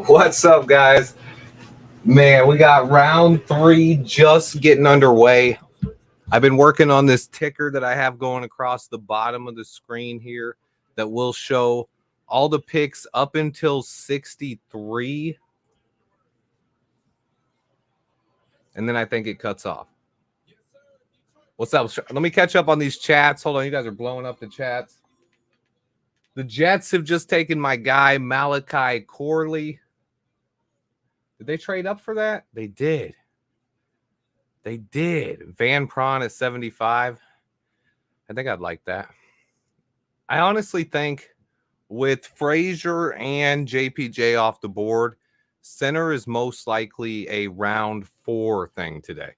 What's up, guys? Man, we got round 3 just getting underway. I've been working on this ticker that I have going across the bottom of the screen here that will show all the picks up until 63. And then I think it cuts off. What's up? Let me catch up on these chats. Hold on, you guys are blowing up the chats. The Jets have just taken my guy, Malachi Corley. Did they trade up for that? They did. They did. Van Pran at 75. I think I'd like that. I honestly think with Frazier and JPJ off the board, center is most likely a round 4 thing today.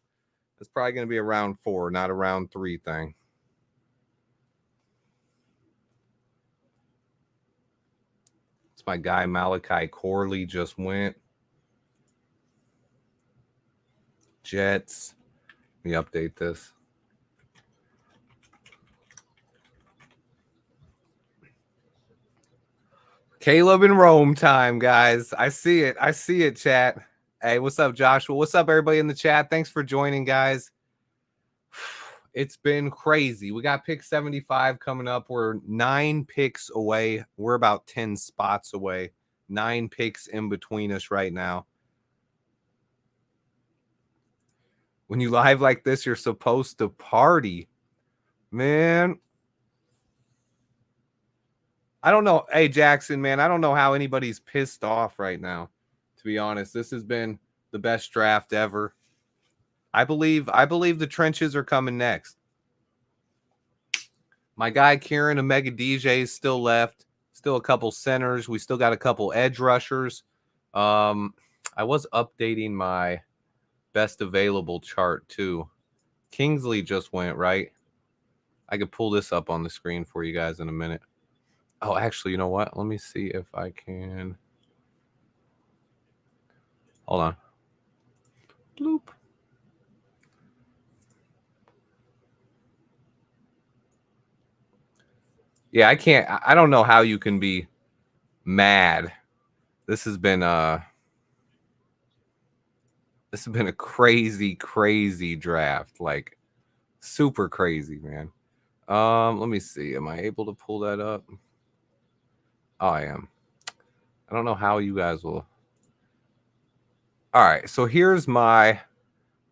It's probably going to be a round 4, not a round 3 thing. It's my guy Malachi Corley just went. Jets. Let me update this. Caleb and Rome time, guys. I see it. I see it, chat. Hey, what's up, Joshua? What's up, everybody in the chat? Thanks for joining, guys. It's been crazy. We got pick 75 coming up. We're 9 picks away. We're about 10 spots away. 9 picks in between us right now. When you live like this, you're supposed to party. Man. I don't know. Hey, Jackson, man, I don't know how anybody's pissed off right now, to be honest. This has been the best draft ever. I believe the trenches are coming next. My guy Kieran Omega DJ is still left. Still a couple centers. We still got a couple edge rushers. I was updating my best available chart too. Kingsley just went, right? I could pull this up on the screen for you guys in a minute. Oh, actually, you know what? Let me see if I can. Hold on. Bloop. Yeah, I can't. I don't know how you can be mad. This has been a crazy, crazy draft. Like super crazy, man. Let me see. Am I able to pull that up? Oh, I am. I don't know how you guys will. All right, so here's my.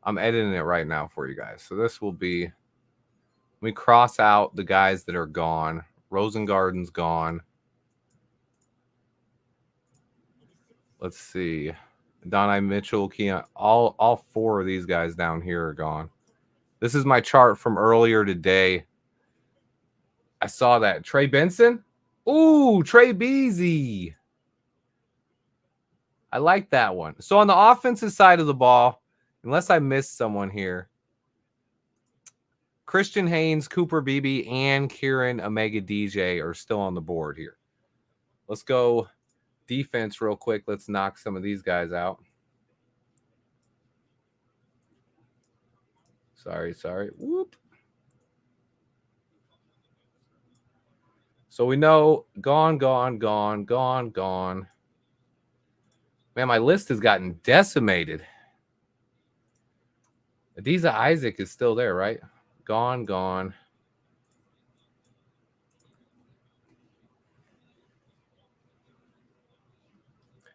I'm editing it right now for you guys. So this will be. Let me cross out the guys that are gone. Rosengarten's gone. Let's see. Donnie Mitchell, Keon, all 4 of these guys down here are gone. This is my chart from earlier today. I saw that. Trey Benson? Ooh, Trey Beasy. I like that one. So on the offensive side of the ball, unless I missed someone here, Christian Haynes, Cooper Beebe, and Kieran Omega DJ are still on the board here. Let's go defense real quick. Let's knock some of these guys out. Sorry. Whoop. So we know gone. Man, my list has gotten decimated. Adiza Isaac is still there, right? Gone.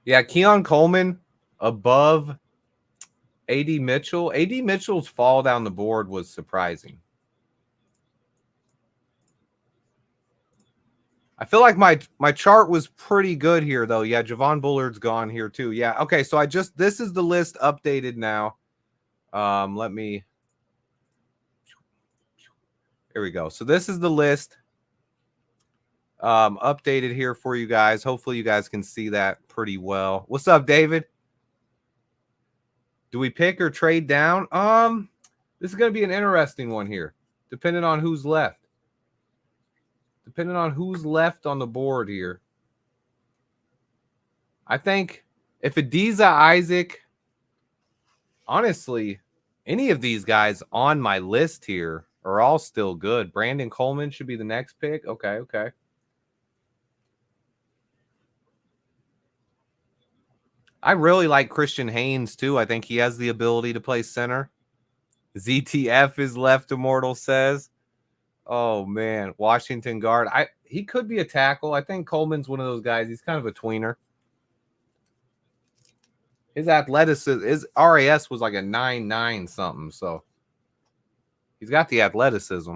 Yeah, Keon Coleman above AD Mitchell. AD Mitchell's fall down the board was surprising. I feel like my chart was pretty good here, though. Yeah, Javon Bullard's gone here, too. Yeah, okay, so this is the list updated now. Let me... Here we go. So this is the list updated here for you guys. Hopefully you guys can see that pretty well. What's up, David? Do we pick or trade down? This is going to be an interesting one here, depending on who's left. Depending on who's left on the board here. I think if Adiza Isaac, honestly, any of these guys on my list here are all still good. Brandon Coleman should be the next pick. Okay. I really like Christian Haynes too. I think he has the ability to play center. ZTF is left, Immortal says. Oh man, Washington guard. He could be a tackle. I think Coleman's one of those guys. He's kind of a tweener. His athleticism, his RAS was like a 9.9 something. So he's got the athleticism.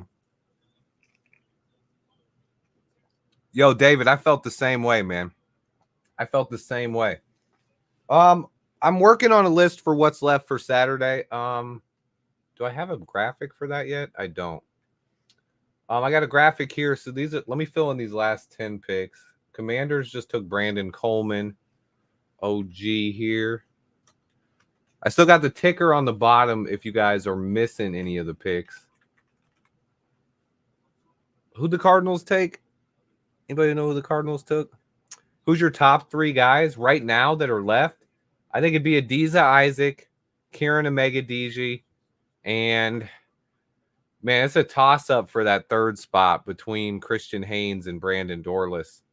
Yo, David, I felt the same way, man. I felt the same way. I'm working on a list for what's left for Saturday. Do I have a graphic for that yet? I don't. I got a graphic here. So these are, let me fill in these last 10 picks. Commanders just took Brandon Coleman. OG here. I still got the ticker on the bottom if you guys are missing any of the picks. Who'd the Cardinals take? Anybody know who the Cardinals took? Who's your top 3 guys right now that are left? I think it'd be Adisa Isaac, Kieran Omega-Deji, and man, it's a toss-up for that third spot between Christian Haynes and Brandon Dorless.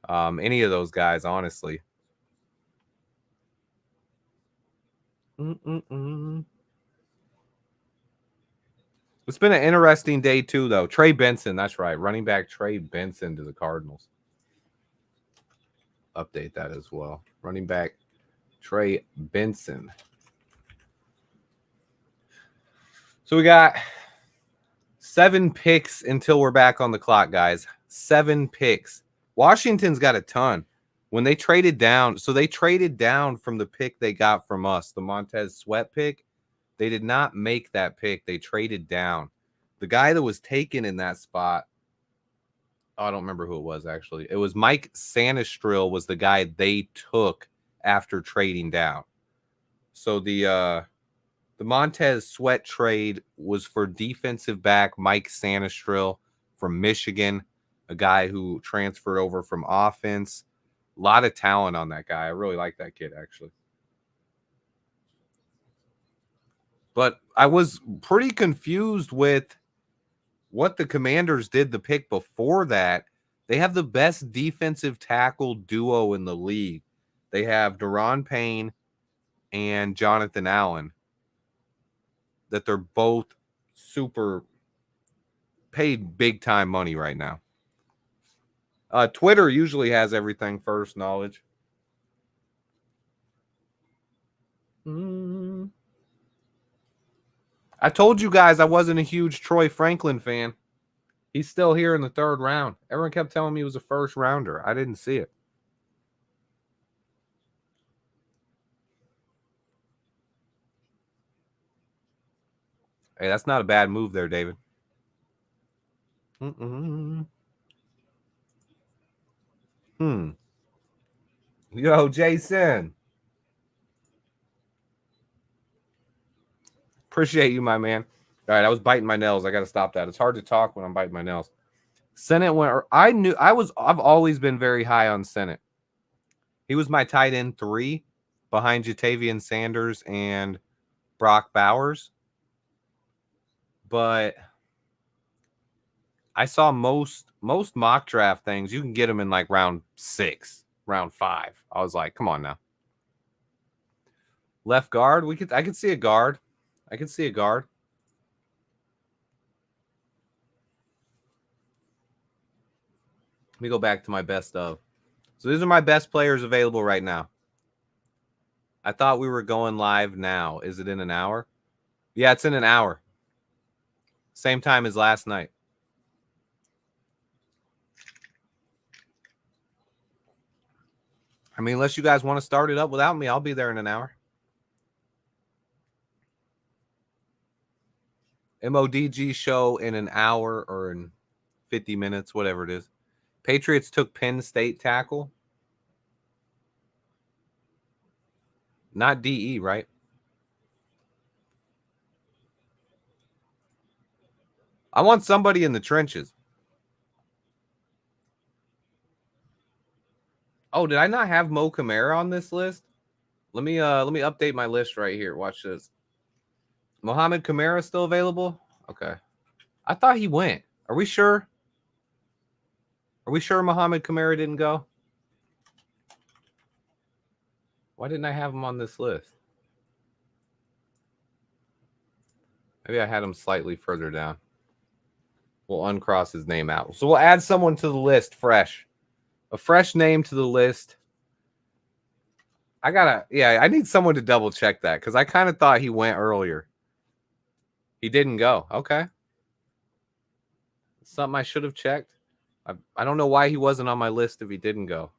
Any of those guys, honestly. It's been an interesting day, too, though. Trey Benson, that's right. Running back Trey Benson to the Cardinals. Update that as well. Running back Trey Benson. So we got 7 picks until we're back on the clock, guys. 7 picks. Washington's got a ton. When they traded down, so they traded down from the pick they got from us, the Montez Sweat pick. They did not make that pick. They traded down. The guy that was taken in that spot, I don't remember who it was, actually. It was Mike Sanistril was the guy they took after trading down. So the Montez Sweat trade was for defensive back Mike Sanistril from Michigan, a guy who transferred over from offense. A lot of talent on that guy. I really like that kid, actually. But I was pretty confused with what the Commanders did the pick before that. They have the best defensive tackle duo in the league. They have Daron Payne and Jonathan Allen. That they're both super paid big time money right now. Twitter usually has everything first, knowledge. I told you guys I wasn't a huge Troy Franklin fan. He's still here in the 3rd round. Everyone kept telling me he was a first rounder. I didn't see it. Hey, that's not a bad move there, David. Yo, Jason. Appreciate you, my man. All right, I was biting my nails. I got to stop that. It's hard to talk when I'm biting my nails. Senate went. I've always been very high on Senate. He was my tight end 3 behind Jatavian Sanders and Brock Bowers. But I saw most mock draft things. You can get him in like round 6, round 5. I was like, come on now. Left guard. I could see a guard. I can see a guard. Let me go back to my best of. So these are my best players available right now. I thought we were going live now. Is it in an hour? Yeah, it's in an hour. Same time as last night. I mean, unless you guys want to start it up without me, I'll be there in an hour. MODG show in an hour or in 50 minutes, whatever it is. Patriots took Penn State tackle. Not DE, right? I want somebody in the trenches. Oh, did I not have Mo Kamara on this list? Let me update my list right here. Watch this. Mohamed Kamara still available? Okay. I thought he went. Are we sure? Are we sure Mohamed Kamara didn't go? Why didn't I have him on this list? Maybe I had him slightly further down. We'll uncross his name out. So we'll add someone to the list fresh. A fresh name to the list. I need someone to double check that because I kind of thought he went earlier. He didn't go. Okay. Something I should have checked. I don't know why he wasn't on my list if he didn't go.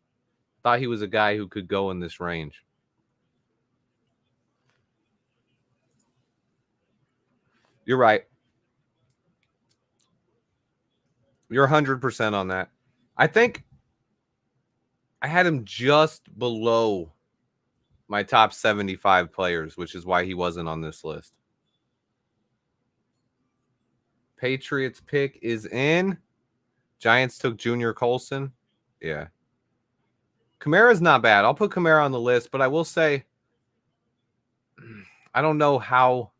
Thought he was a guy who could go in this range. You're right. You're 100% on that. I think I had him just below my top 75 players, which is why he wasn't on this list. Patriots pick is in. Giants took Junior Colson. Yeah. Kamara's not bad. I'll put Kamara on the list, but I will say I don't know how.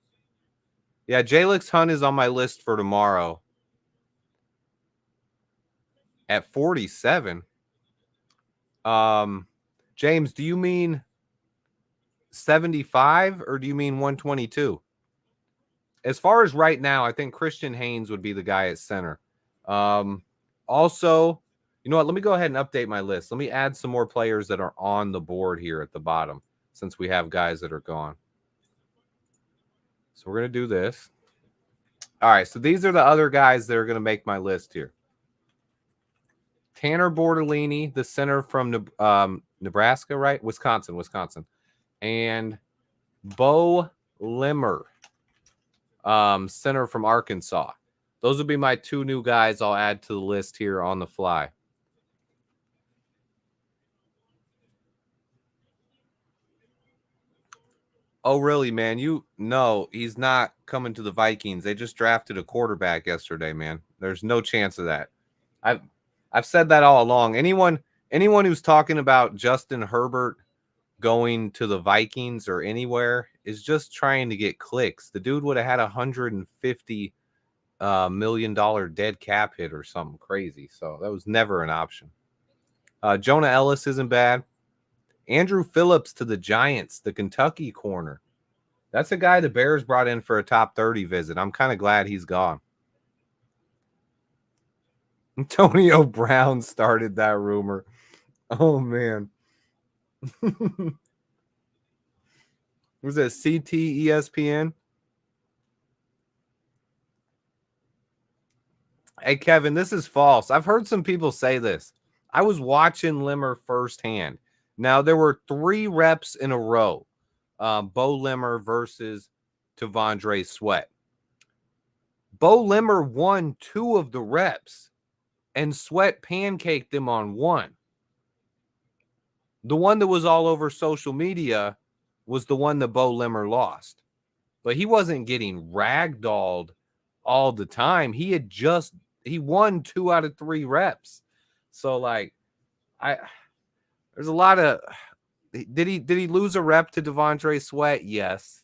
Yeah, Jalix Hunt is on my list for tomorrow at 47. James, do you mean 75 or do you mean 122? As far as right now, I think Christian Haynes would be the guy at center. Also, you know what? Let me go ahead and update my list. Let me add some more players that are on the board here at the bottom since we have guys that are gone. So we're going to do this. All right, so these are the other guys that are going to make my list here. Tanner Bortolini, the center from Nebraska, right? Wisconsin. And Bo Limmer, center from Arkansas. Those would be my two new guys I'll add to the list here on the fly. Oh, really, man? No, he's not coming to the Vikings. They just drafted a quarterback yesterday, man. There's no chance of that. I've said that all along. Anyone who's talking about Justin Herbert going to the Vikings or anywhere is just trying to get clicks. The dude would have had $150 million dead cap hit or something crazy. So that was never an option. Jonah Ellis isn't bad. Andrew Phillips to the Giants, the Kentucky corner. That's a guy the Bears brought in for a top 30 visit. I'm kind of glad he's gone. Antonio Brown started that rumor. Oh, man. Was it CT ESPN? Hey, Kevin, this is false. I've heard some people say this. I was watching Limmer firsthand. Now, there were 3 reps in a row. Bo Limmer versus T'Vondre Sweat. Bo Limmer won 2 of the reps, and Sweat pancaked him on 1. The one that was all over social media was the one that Bo Limmer lost. But he wasn't getting ragdolled all the time. He won 2 out of 3 reps. So, like, there's a lot of. Did he lose a rep to T'Vondre Sweat? Yes.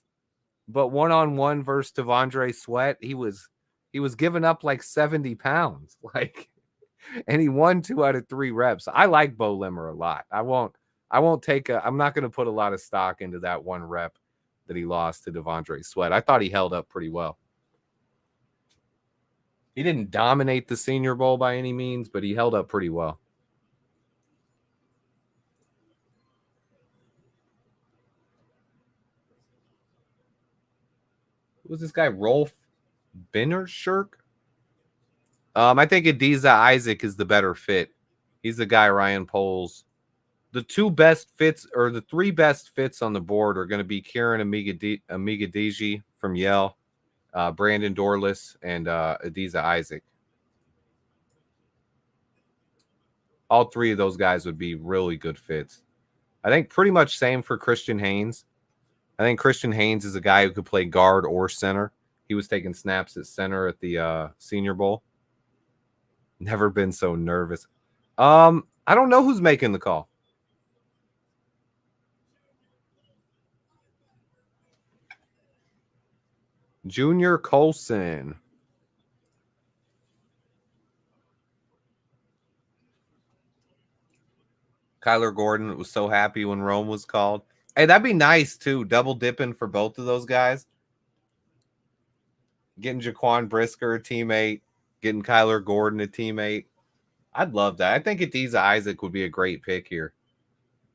But one-on-one versus T'Vondre Sweat, he was giving up like 70 pounds. Like, and he won 2 out of 3 reps. I like Bo Limmer a lot. I'm not going to put a lot of stock into that 1 rep that he lost to T'Vondre Sweat. I thought he held up pretty well. He didn't dominate the Senior Bowl by any means, but he held up pretty well. Who was this guy? Rolf Bennershirk? I think Adiza Isaac is the better fit. He's the guy Ryan Poles. The 2 best fits, or the 3 best fits on the board, are going to be Kieran Amigadiji from Yale, Brandon Dorless, and Adiza Isaac. All 3 of those guys would be really good fits. I think pretty much same for Christian Haynes. I think Christian Haynes is a guy who could play guard or center. He was taking snaps at center at the Senior Bowl. Never been so nervous. I don't know who's making the call. Junior Colson. Kyler Gordon was so happy when Rome was called. Hey, that'd be nice too. Double dipping for both of those guys. Getting Jaquan Brisker a teammate, getting Kyler Gordon a teammate. I'd love that. I think Adisa Isaac would be a great pick here.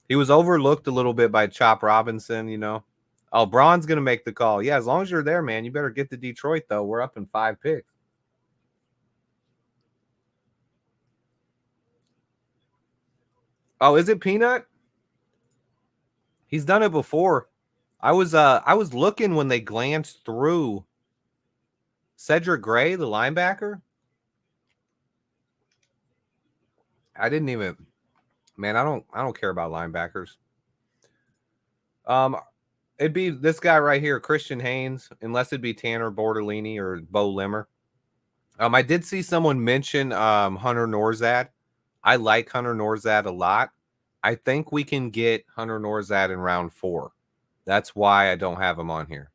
He was overlooked a little bit by Chop Robinson, you know. Oh, Braun's going to make the call. Yeah, as long as you're there, man, you better get to Detroit, though. We're up in 5 picks. Oh, is it Peanut? He's done it before. I was looking when they glanced through Cedric Gray, the linebacker. I didn't even, man, I don't care about linebackers. It'd be this guy right here, Christian Haynes, unless it'd be Tanner Bortolini or Bo Limmer. I did see someone mention Hunter Norzad. I like Hunter Norzad a lot. I think we can get Hunter Norzad in round 4. That's why I don't have him on here.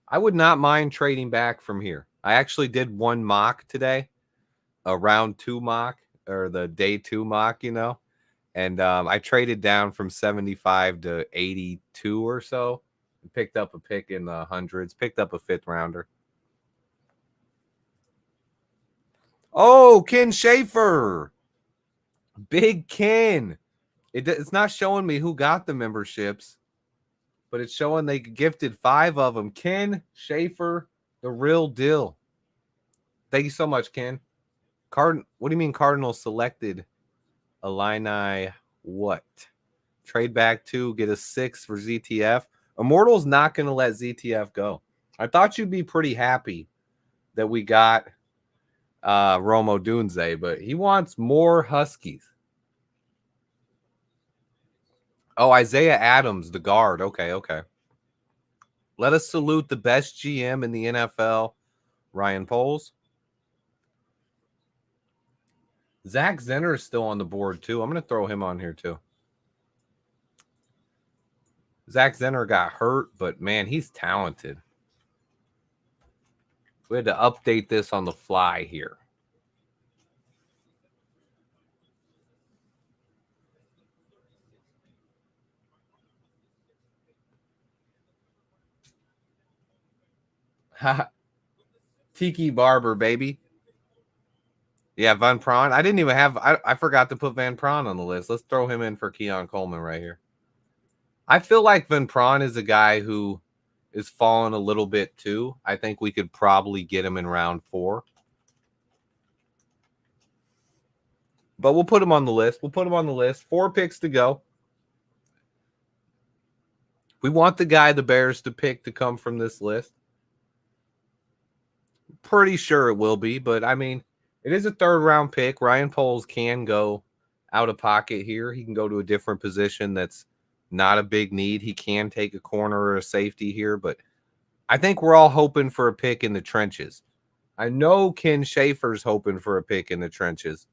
I would not mind trading back from here. I actually did one mock today, a round 2 mock or the day 2 mock, you know, and I traded down from 75 to 82 or so. Picked up a pick in the hundreds, picked up a 5th rounder. Oh, Ken Schaefer. Big Ken. It's not showing me who got the memberships, but it's showing they gifted 5 of them. Ken Schaefer, the real deal. Thank you so much, Ken. What do you mean Cardinals selected Illini what? Trade back 2, get a 6 for ZTF. Immortal's not going to let ZTF go. I thought you'd be pretty happy that we got Rome Odunze, but he wants more Huskies. Oh, Isaiah Adams, the guard. Okay. Let us salute the best GM in the NFL, Ryan Poles. Zach Zenner is still on the board, too. I'm going to throw him on here, too. Zach Zenner got hurt, but, man, he's talented. We had to update this on the fly here. Tiki Barber, baby. Yeah, Van Pran. I didn't even have. I forgot to put Van Pran on the list. Let's throw him in for Keon Coleman right here. I feel like Van Pran is a guy who is falling a little bit too. I think we could probably get him in round 4. But we'll put him on the list. 4 picks to go. We want the guy the Bears to pick to come from this list. Pretty sure it will be, but I mean, it is a 3rd round pick. Ryan Poles can go out of pocket here. He can go to a different position that's not a big need. He can take a corner or a safety here, but I think we're all hoping for a pick in the trenches. I know Ken Schaefer's hoping for a pick in the trenches.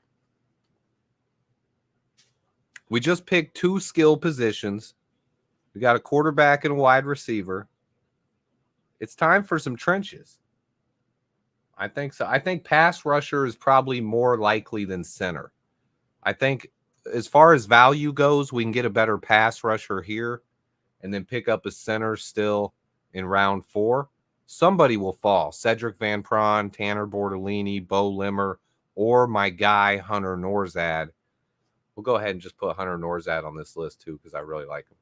We just picked 2 skill positions. We got a quarterback and a wide receiver. It's time for some trenches. I think so. I think pass rusher is probably more likely than center. I think as far as value goes, we can get a better pass rusher here and then pick up a center still in round 4. Somebody will fall. Cedric Van Pran, Tanner Bortolini, Bo Limmer, or my guy, Hunter Norzad. We'll go ahead and just put Hunter Norzad on this list too because I really like him.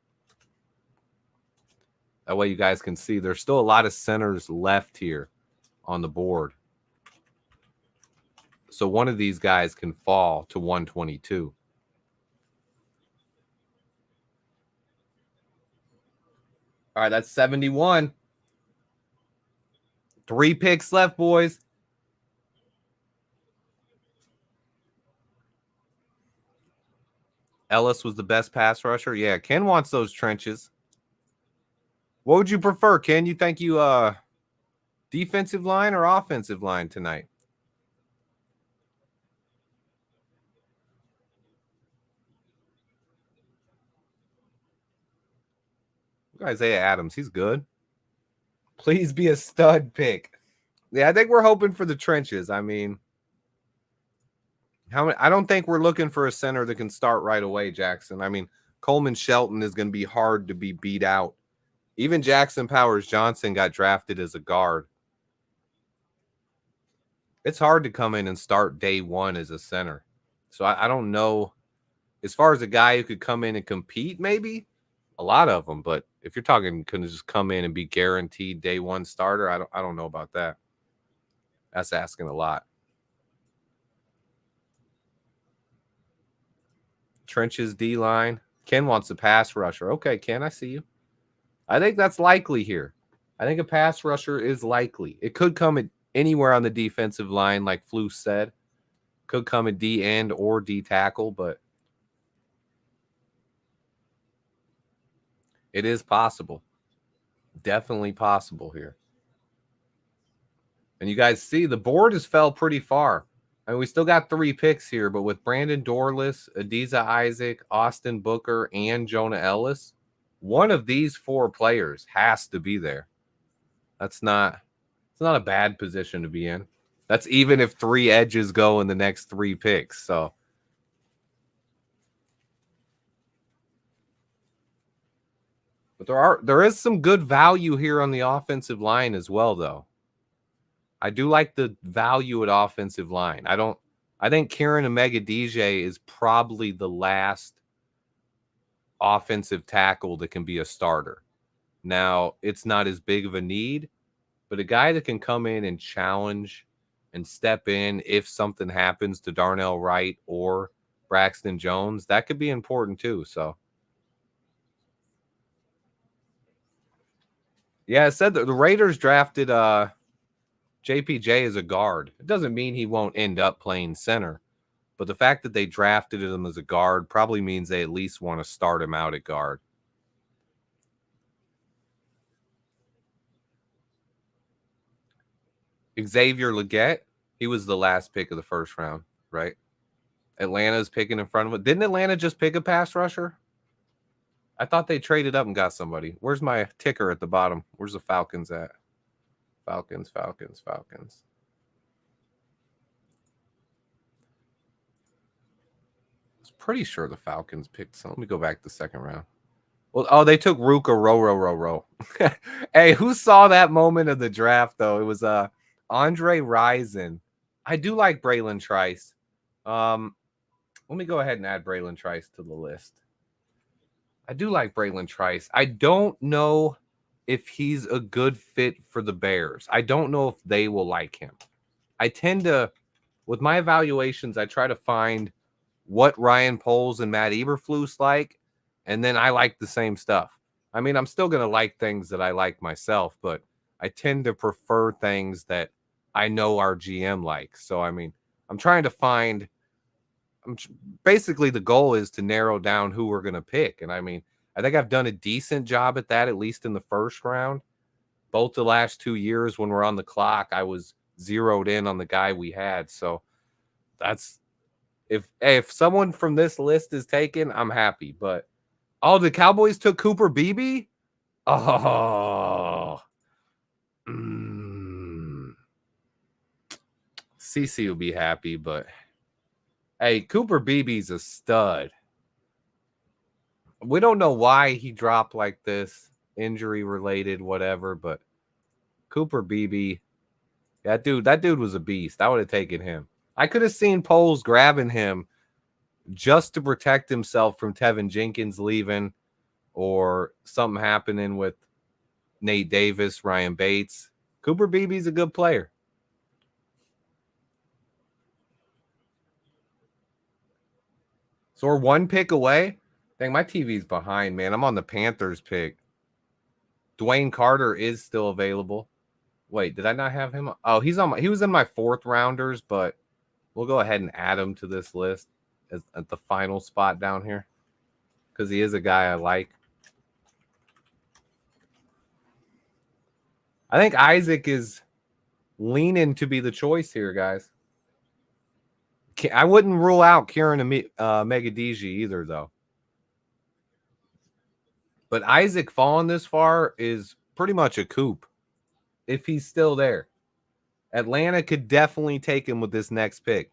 That way you guys can see there's still a lot of centers left here on the board. So one of these guys can fall to 122. All right, that's 71. 3 picks left, boys. Ellis was the best pass rusher. Yeah, Ken wants those trenches. What would you prefer, Ken? You think you defensive line or offensive line tonight? Isaiah Adams, he's good. Please be a stud pick. Yeah, I think we're hoping for the trenches. I mean, How many? I don't think we're looking for a center that can start right away, Jackson. I mean, Coleman Shelton is going to be hard to be beat out. Even Jackson Powers Johnson got drafted as a guard. It's hard to come in and start day one as a center. So I don't know. As far as a guy who could come in and compete, maybe a lot of them. But if you're talking, can just come in and be guaranteed day one starter? I don't know about that. That's asking a lot. Trenches D line. Ken wants a pass rusher. Okay, Ken, I see you. I think that's likely here. I think a pass rusher is likely. It could come at anywhere on the defensive line, like Flu said. Could come at D end or D tackle, but it is possible. Definitely possible here. And you guys see the board has fell pretty far. I mean, we still got 3 picks here, but with Brandon Dorless, Adiza Isaac, Austin Booker, and Jonah Ellis, one of these 4 players has to be there. It's not a bad position to be in. That's even if 3 edges go in the next 3 picks. So but there is some good value here on the offensive line as well, though. I do like the value at offensive line. I think Kieran Omegadije is probably the last offensive tackle that can be a starter. Now, it's not as big of a need, but a guy that can come in and challenge and step in if something happens to Darnell Wright or Braxton Jones, that could be important too. So, yeah, it said that the Raiders drafted JPJ as a guard. It doesn't mean he won't end up playing center, but the fact that they drafted him as a guard probably means they at least want to start him out at guard. Xavier Legette, he was the last pick of the first round, right? Atlanta's picking in front of it. Didn't Atlanta just pick a pass rusher? I thought they traded up and got somebody. Where's my ticker at the bottom? Where's the Falcons at? Falcons. I was pretty sure the Falcons picked some. Let me go back to the second round. Well, they took Ruka Row. Hey, who saw that moment of the draft, though? It was Andre Rison. I do like Braylon Trice. Let me go ahead and add Braylon Trice to the list. I do like Braylon Trice. I don't know if he's a good fit for the Bears. I don't know if they will like him. I tend to, with my evaluations, I try to find what Ryan Poles and Matt Eberflus like, and then I like the same stuff. I mean, I'm still going to like things that I like myself, but I tend to prefer things that I know our GM likes. So, I mean, I'm trying to find basically the goal is to narrow down who we're going to pick. And I mean, I think I've done a decent job at that, at least in the first round. Both the last 2 years when we're on the clock, I was zeroed in on the guy we had. So that's if someone from this list is taken, I'm happy. But the Cowboys took Cooper Beebe. Oh, CC will be happy, but hey, Cooper Beebe's a stud. We don't know why he dropped like this, injury related, whatever, but Cooper Beebe, that dude was a beast. I would have taken him. I could have seen Poles grabbing him just to protect himself from Tevin Jenkins leaving or something happening with Nate Davis, Ryan Bates. Cooper Beebe's a good player. So we're 1 pick away. Dang, my TV's behind, man. I'm on the Panthers pick. Dwayne Carter is still available. Wait, did I not have him? Oh, he was in my 4th rounders, but we'll go ahead and add him to this list at the final spot down here because he is a guy I like. I think Isaac is leaning to be the choice here, guys. I wouldn't rule out Kieran Omegadije either, though. But Isaac falling this far is pretty much a coup if he's still there. Atlanta could definitely take him with this next pick.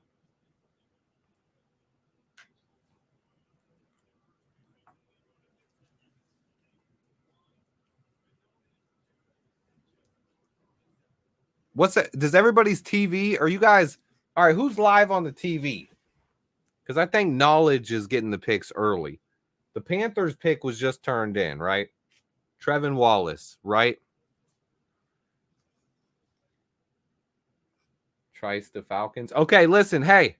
What's that? Does everybody's TV? Are you guys all right? Who's live on the TV? Because I think Knowledge is getting the picks early. The Panthers pick was just turned in, right? Trevin Wallace, right? Trice the Falcons. Okay, listen, hey.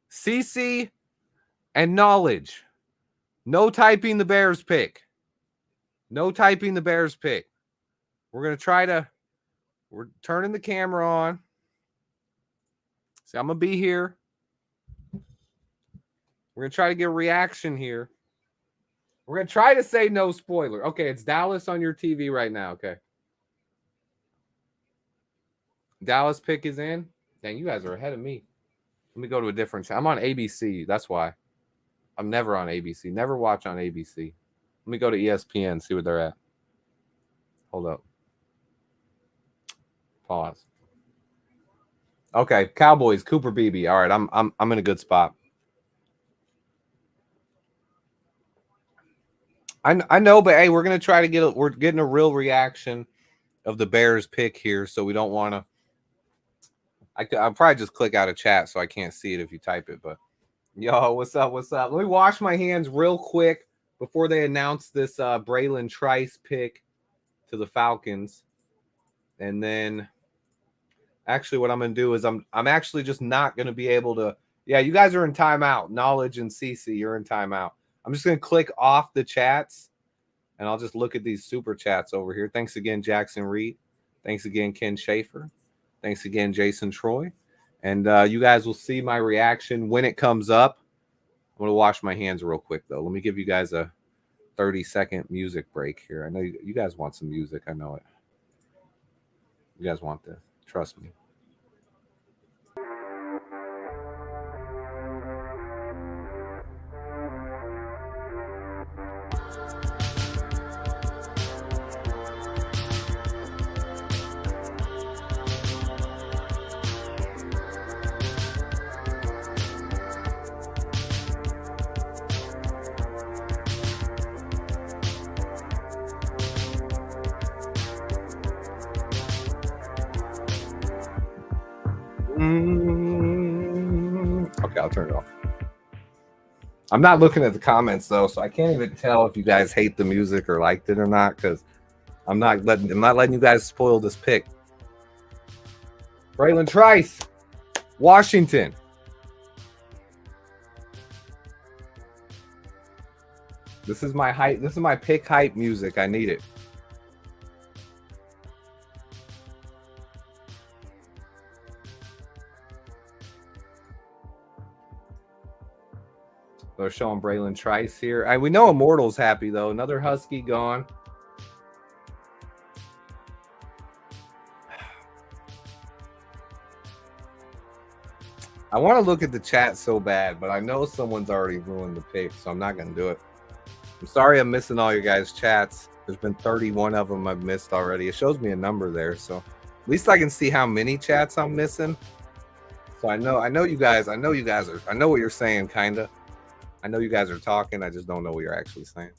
CC and Knowledge. No typing the Bears pick. No typing the Bears pick. We're going to try to, we're turning the camera on. See, I'm going to be here. We're going to try to get a reaction here. We're going to try to say no spoiler. Okay, it's Dallas on your TV right now. Okay. Dallas pick is in. Dang, you guys are ahead of me. Let me go to a different channel. I'm on ABC. That's why. I'm never on ABC. Never watch on ABC. Let me go to ESPN, see what they're at. Hold up. Pause. Okay, Cowboys, Cooper Beebe. All right, I'm in a good spot. I know, but hey, we're gonna try to we're getting a real reaction of the Bears pick here, so we don't want to. I'll probably just click out of chat so I can't see it if you type it. But yo, what's up? What's up? Let me wash my hands real quick before they announce this Braylon Trice pick to the Falcons, and then actually what I'm gonna do is I'm actually just not gonna be able to. Yeah, you guys are in timeout. Knowledge and CC, you're in timeout. I'm just gonna click off the chats, and I'll just look at these super chats over here. Thanks again, Jackson Reed. Thanks again, Ken Schaefer. Thanks again, Jason Troy. And you guys will see my reaction when it comes up. I'm going to wash my hands real quick, though. Let me give you guys a 30-second music break here. I know you guys want some music. I know it. You guys want this. Trust me. Okay, I'll turn it off. I'm not looking at the comments though, so I can't even tell if you guys hate the music or liked it or not, because I'm not letting you guys spoil this pick. Braylon Trice, Washington. This is my hype. This is my pick hype music. I need it. They're showing Braylon Trice here. We know Immortal's happy, though. Another Husky gone. I want to look at the chat so bad, but I know someone's already ruined the pick, so I'm not going to do it. I'm sorry I'm missing all your guys' chats. There's been 31 of them I've missed already. It shows me a number there, so at least I can see how many chats I'm missing. So I know you guys are, I know what you're saying, kind of. I know you guys are talking. I just don't know what you're actually saying.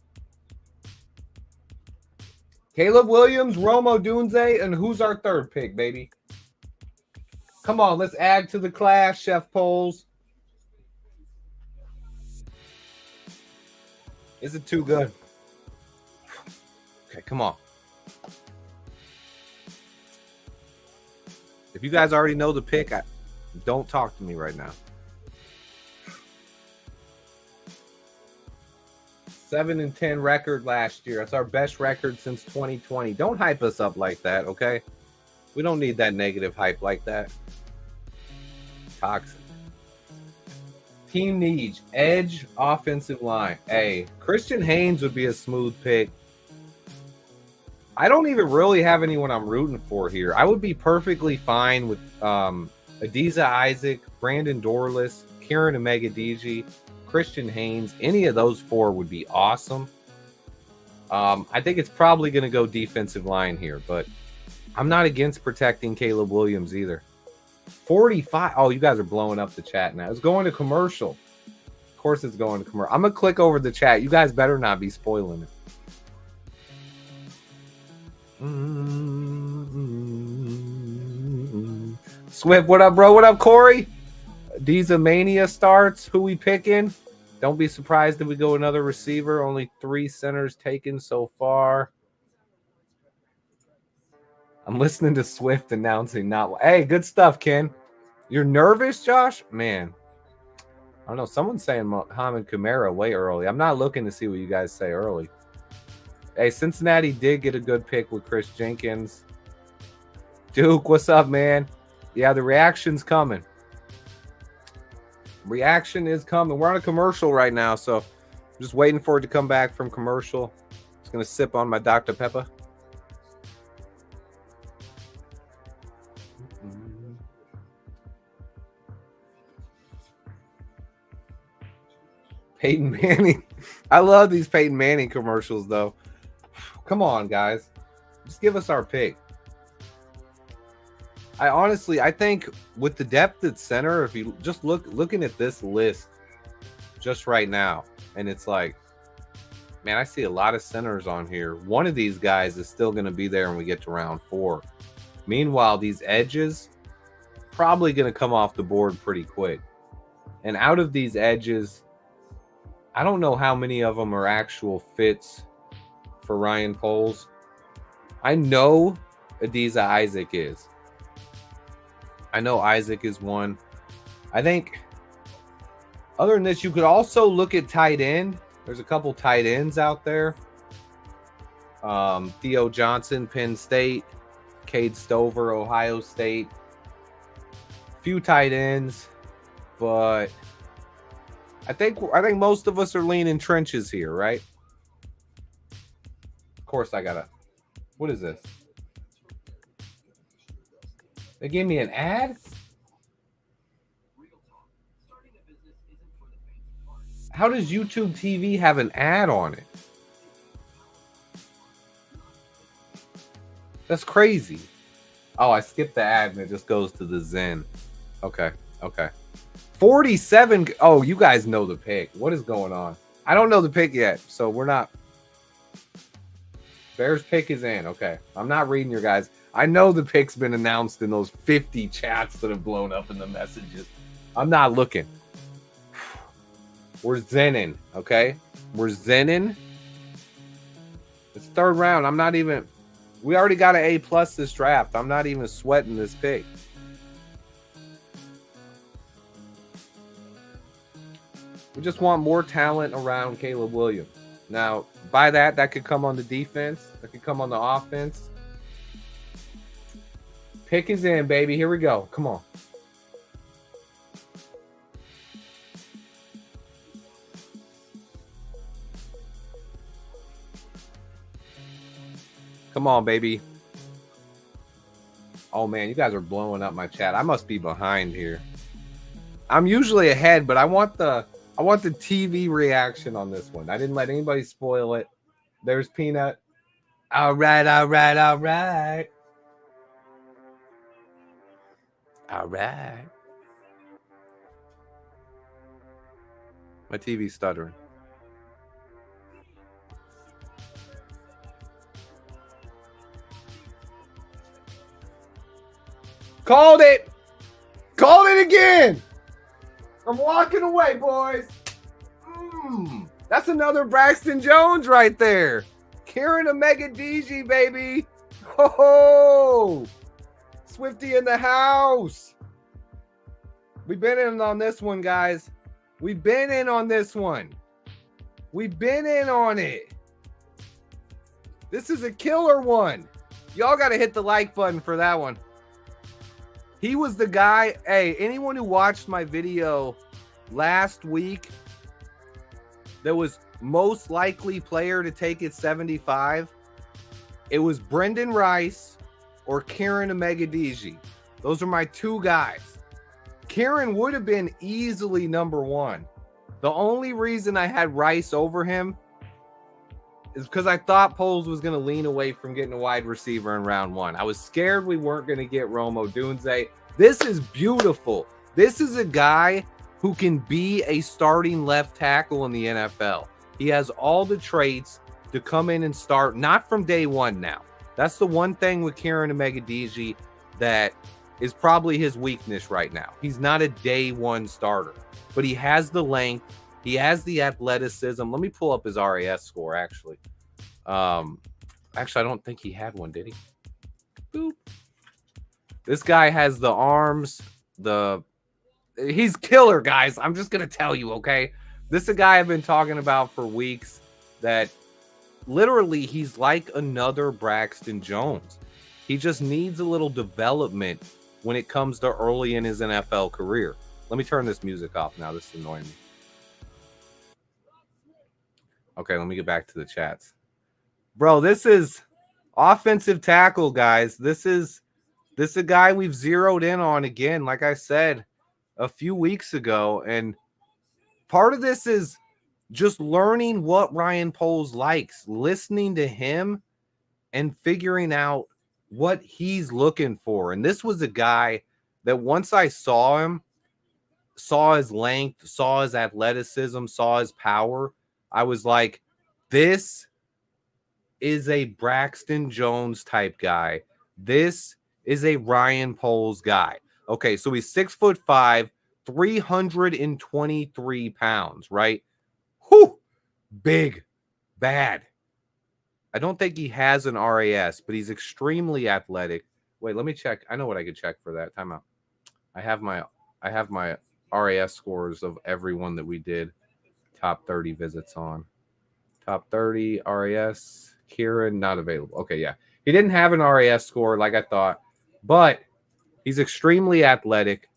Caleb Williams, Romo Dunze, and who's our third pick, baby? Come on, let's add to the class, Chef Poles. Is it too good? Okay, come on. If you guys already know the pick, don't talk to me right now. 7-10 record last year. That's our best record since 2020. Don't hype us up like that, okay? We don't need that negative hype like that. Toxic. Team needs edge, offensive line. Hey, Christian Haynes would be a smooth pick. I don't even really have anyone I'm rooting for here. I would be perfectly fine with Adiza Isaac, Brandon Dorless, Kieran Omega-Deji, Christian Haynes. Any of those four would be awesome. I think it's probably going to go defensive line here, but I'm not against protecting Caleb Williams either. 45. Oh, you guys are blowing up the chat now. It's going to commercial. Of course it's going to commercial. I'm going to click over the chat. You guys better not be spoiling it. Swift, what up, bro? What up, Corey? Diza Mania starts. Who we picking? Don't be surprised if we go another receiver. Only 3 centers taken so far. I'm listening to Swift announcing not. Hey, good stuff, Ken. You're nervous, Josh? Man, I don't know. Someone's saying Mohamed Kamara way early. I'm not looking to see what you guys say early. Hey, Cincinnati did get a good pick with Chris Jenkins. Duke, what's up, man? Yeah, the reaction's coming. Reaction is coming. We're on a commercial right now, so I'm just waiting for it to come back from commercial. Just going to sip on my Dr. Pepper. Peyton Manning. I love these Peyton Manning commercials, though. Come on, guys. Just give us our pick. I think with the depth at center, if you just looking at this list just right now, and it's like, man, I see a lot of centers on here. One of these guys is still going to be there when we get to round 4. Meanwhile, these edges probably going to come off the board pretty quick. And out of these edges, I don't know how many of them are actual fits for Ryan Poles. I know Adisa Isaac is. I know Isaac is one. I think other than this, you could also look at tight end. There's a couple tight ends out there. Theo Johnson, Penn State. Cade Stover, Ohio State. Few tight ends, but I think most of us are leaning trenches here, right? Of course, I gotta. What is this? They gave me an ad? How does YouTube TV have an ad on it? That's crazy. Oh, I skipped the ad and it just goes to the Zen. Okay. 47. Oh, you guys know the pick. What is going on? I don't know the pick yet, so we're not. Bears pick is in. Okay. I'm not reading your guys. I know the pick's been announced in those 50 chats that have blown up in the messages. I'm not looking. We're zenning, okay? We're zenning. It's 3rd round. I'm not even. We already got an A+ this draft. I'm not even sweating this pick. We just want more talent around Caleb Williams. Now, by that could come on the defense. That could come on the offense. Pick is in, baby. Here we go. Come on. Come on, baby. Oh, man, you guys are blowing up my chat. I must be behind here. I'm usually ahead, but I want the TV reaction on this one. I didn't let anybody spoil it. There's Peanut. All right. All right. My TV's stuttering. Called it. Called it again. I'm walking away, boys. That's another Braxton Jones right there. Kieran Omega-Deji, baby. Ho! Swifty in the house. We've been in on this one, guys. We've been in on this one. We've been in on it. This is a killer one. Y'all got to hit the like button for that one. He was the guy. Hey, anyone who watched my video last week that was most likely player to take at 75, it was Brendan Rice or Kieran Omega-Deji. Those are my 2 guys. Kieran would have been easily number 1. The only reason I had Rice over him is because I thought Poles was going to lean away from getting a wide receiver in round 1. I was scared we weren't going to get Rome Odunze. This is beautiful. This is a guy who can be a starting left tackle in the NFL. He has all the traits to come in and start, not from day 1 now. That's the one thing with Kieran Omega-Deji that is probably his weakness right now. He's not a day one starter, but he has the length. He has the athleticism. Let me pull up his RAS score, actually. Actually, I don't think he had one, did he? Boop. This guy has the arms, he's killer, guys. I'm just going to tell you, okay? This is a guy I've been talking about for weeks that literally he's like another Braxton Jones. He just needs a little development when it comes to early in his NFL career. Let me turn this music off now. This is annoying me. Okay, let me get back to the chats. Bro, this is offensive tackle, guys. This is a guy we've zeroed in on again, like I said a few weeks ago. And part of this is just learning what Ryan Poles likes, listening to him and figuring out what he's looking for. And this was a guy that once I saw him, saw his length, saw his athleticism, saw his power, I was like, this is a Braxton Jones type guy. This is a Ryan Poles guy. Okay, so he's 6'5", 323 pounds, right? Whew, big, bad. I don't think he has an RAS, but he's extremely athletic. Wait, let me check. I know what I could check for that. Timeout. I have my RAS scores of everyone that we did top 30 visits on. Top 30 RAS. Kieran not available. Okay, yeah. He didn't have an RAS score like I thought, but he's extremely athletic.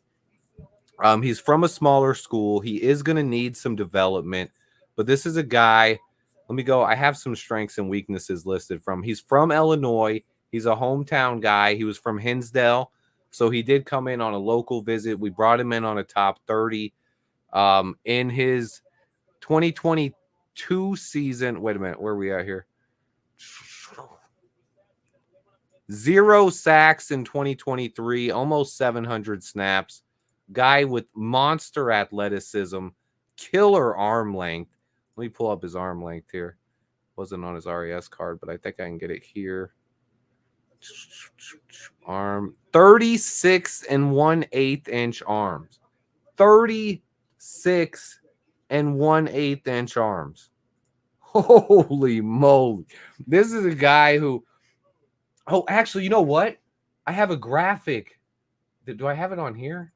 He's from a smaller school. He is going to need some development, but this is a guy. Let me go. I have some strengths and weaknesses listed from. He's from Illinois. He's a hometown guy. He was from Hinsdale, so he did come in on a local visit. We brought him in on a top 30. In his 2022 season. Wait a minute. Where are we at here? 0 sacks in 2023, almost 700 snaps. Guy with monster athleticism, killer arm length. Let me pull up his arm length here. Wasn't on his RAS card, but I think I can get it here. Arm 36 1/8 inch arms. 36 1/8 inch arms. Holy moly. This is a guy who, oh, actually, you know what? I have a graphic. Do I have it on here?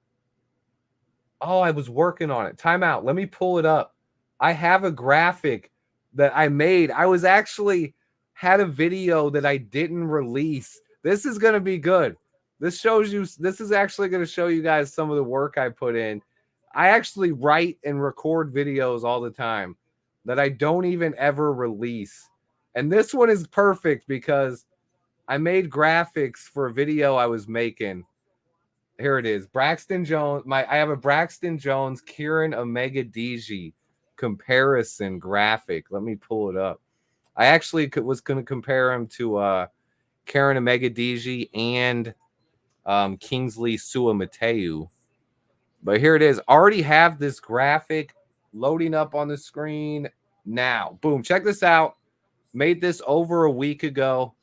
Oh, I was working on it. Time out. Let me pull it up. I have a graphic that I made. I was actually had a video that I didn't release. This is going to be good. This is actually going to show you guys some of the work I put in. I actually write and record videos all the time that I don't even ever release. And this one is perfect because I made graphics for a video I was making. Here it is. Braxton Jones. I have a Braxton Jones, Kieran Omega-Deji comparison graphic. Let me pull it up. I actually was going to compare him to Kieran Omega-Deji and Kingsley Suamataeu. But here it is. Already have this graphic loading up on the screen now. Boom. Check this out. Made this over a week ago.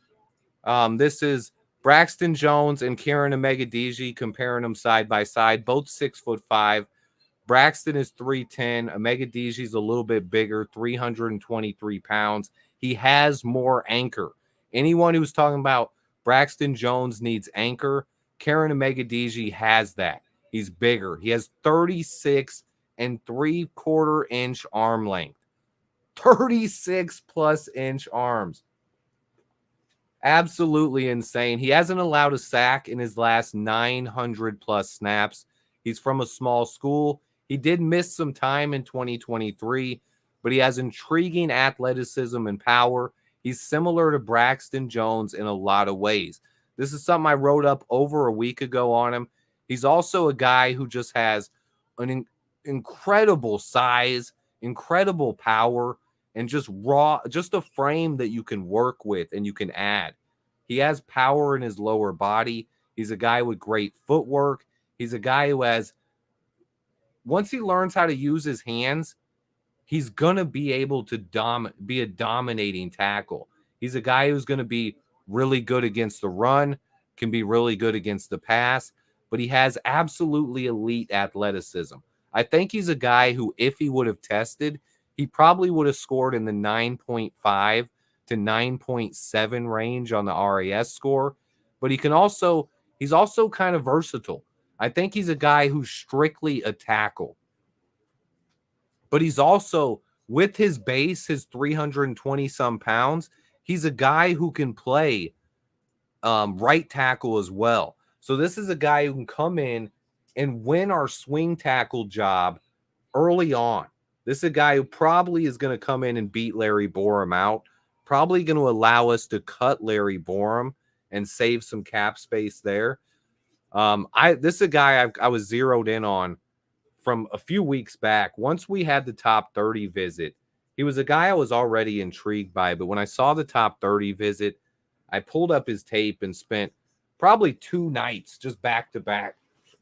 This is Braxton Jones and Kieran Omega-Deji, comparing them side by side. Both 6'5". Braxton is 310. Omega-Deji's a little bit bigger, 323 pounds. He has more anchor. Anyone who's talking about Braxton Jones needs anchor, Kieran Omega-Deji has that. He's bigger. He has 36 3/4 inch arm length. 36 plus inch arms. Absolutely insane. He hasn't allowed a sack in his last 900 plus snaps. He's from a small school. He did miss some time in 2023, but he has intriguing athleticism and power. He's similar to Braxton Jones in a lot of ways. This is something I wrote up over a week ago on him. He's also a guy who just has an incredible size, incredible power, and just a frame that you can work with and you can add. He has power in his lower body. He's a guy with great footwork. He's a guy who has, once he learns how to use his hands, he's going to be able to be a dominating tackle. He's a guy who's going to be really good against the run, can be really good against the pass. but he has absolutely elite athleticism. I think he's a guy who, if he would have tested, he probably would have scored in the 9.5 to 9.7 range on the RAS score. But he's also kind of versatile. I think he's a guy who's strictly a tackle. But he's also, with his base, his 320 some pounds, he's a guy who can play right tackle as well. So this is a guy who can come in and win our swing tackle job early on. This is a guy who probably is going to come in and beat Larry Borom out, probably going to allow us to cut Larry Borom and save some cap space there. This is a guy I was zeroed in on from a few weeks back. Once we had the top 30 visit, he was a guy I was already intrigued by. But when I saw the top 30 visit, I pulled up his tape and spent probably 2 nights just back to back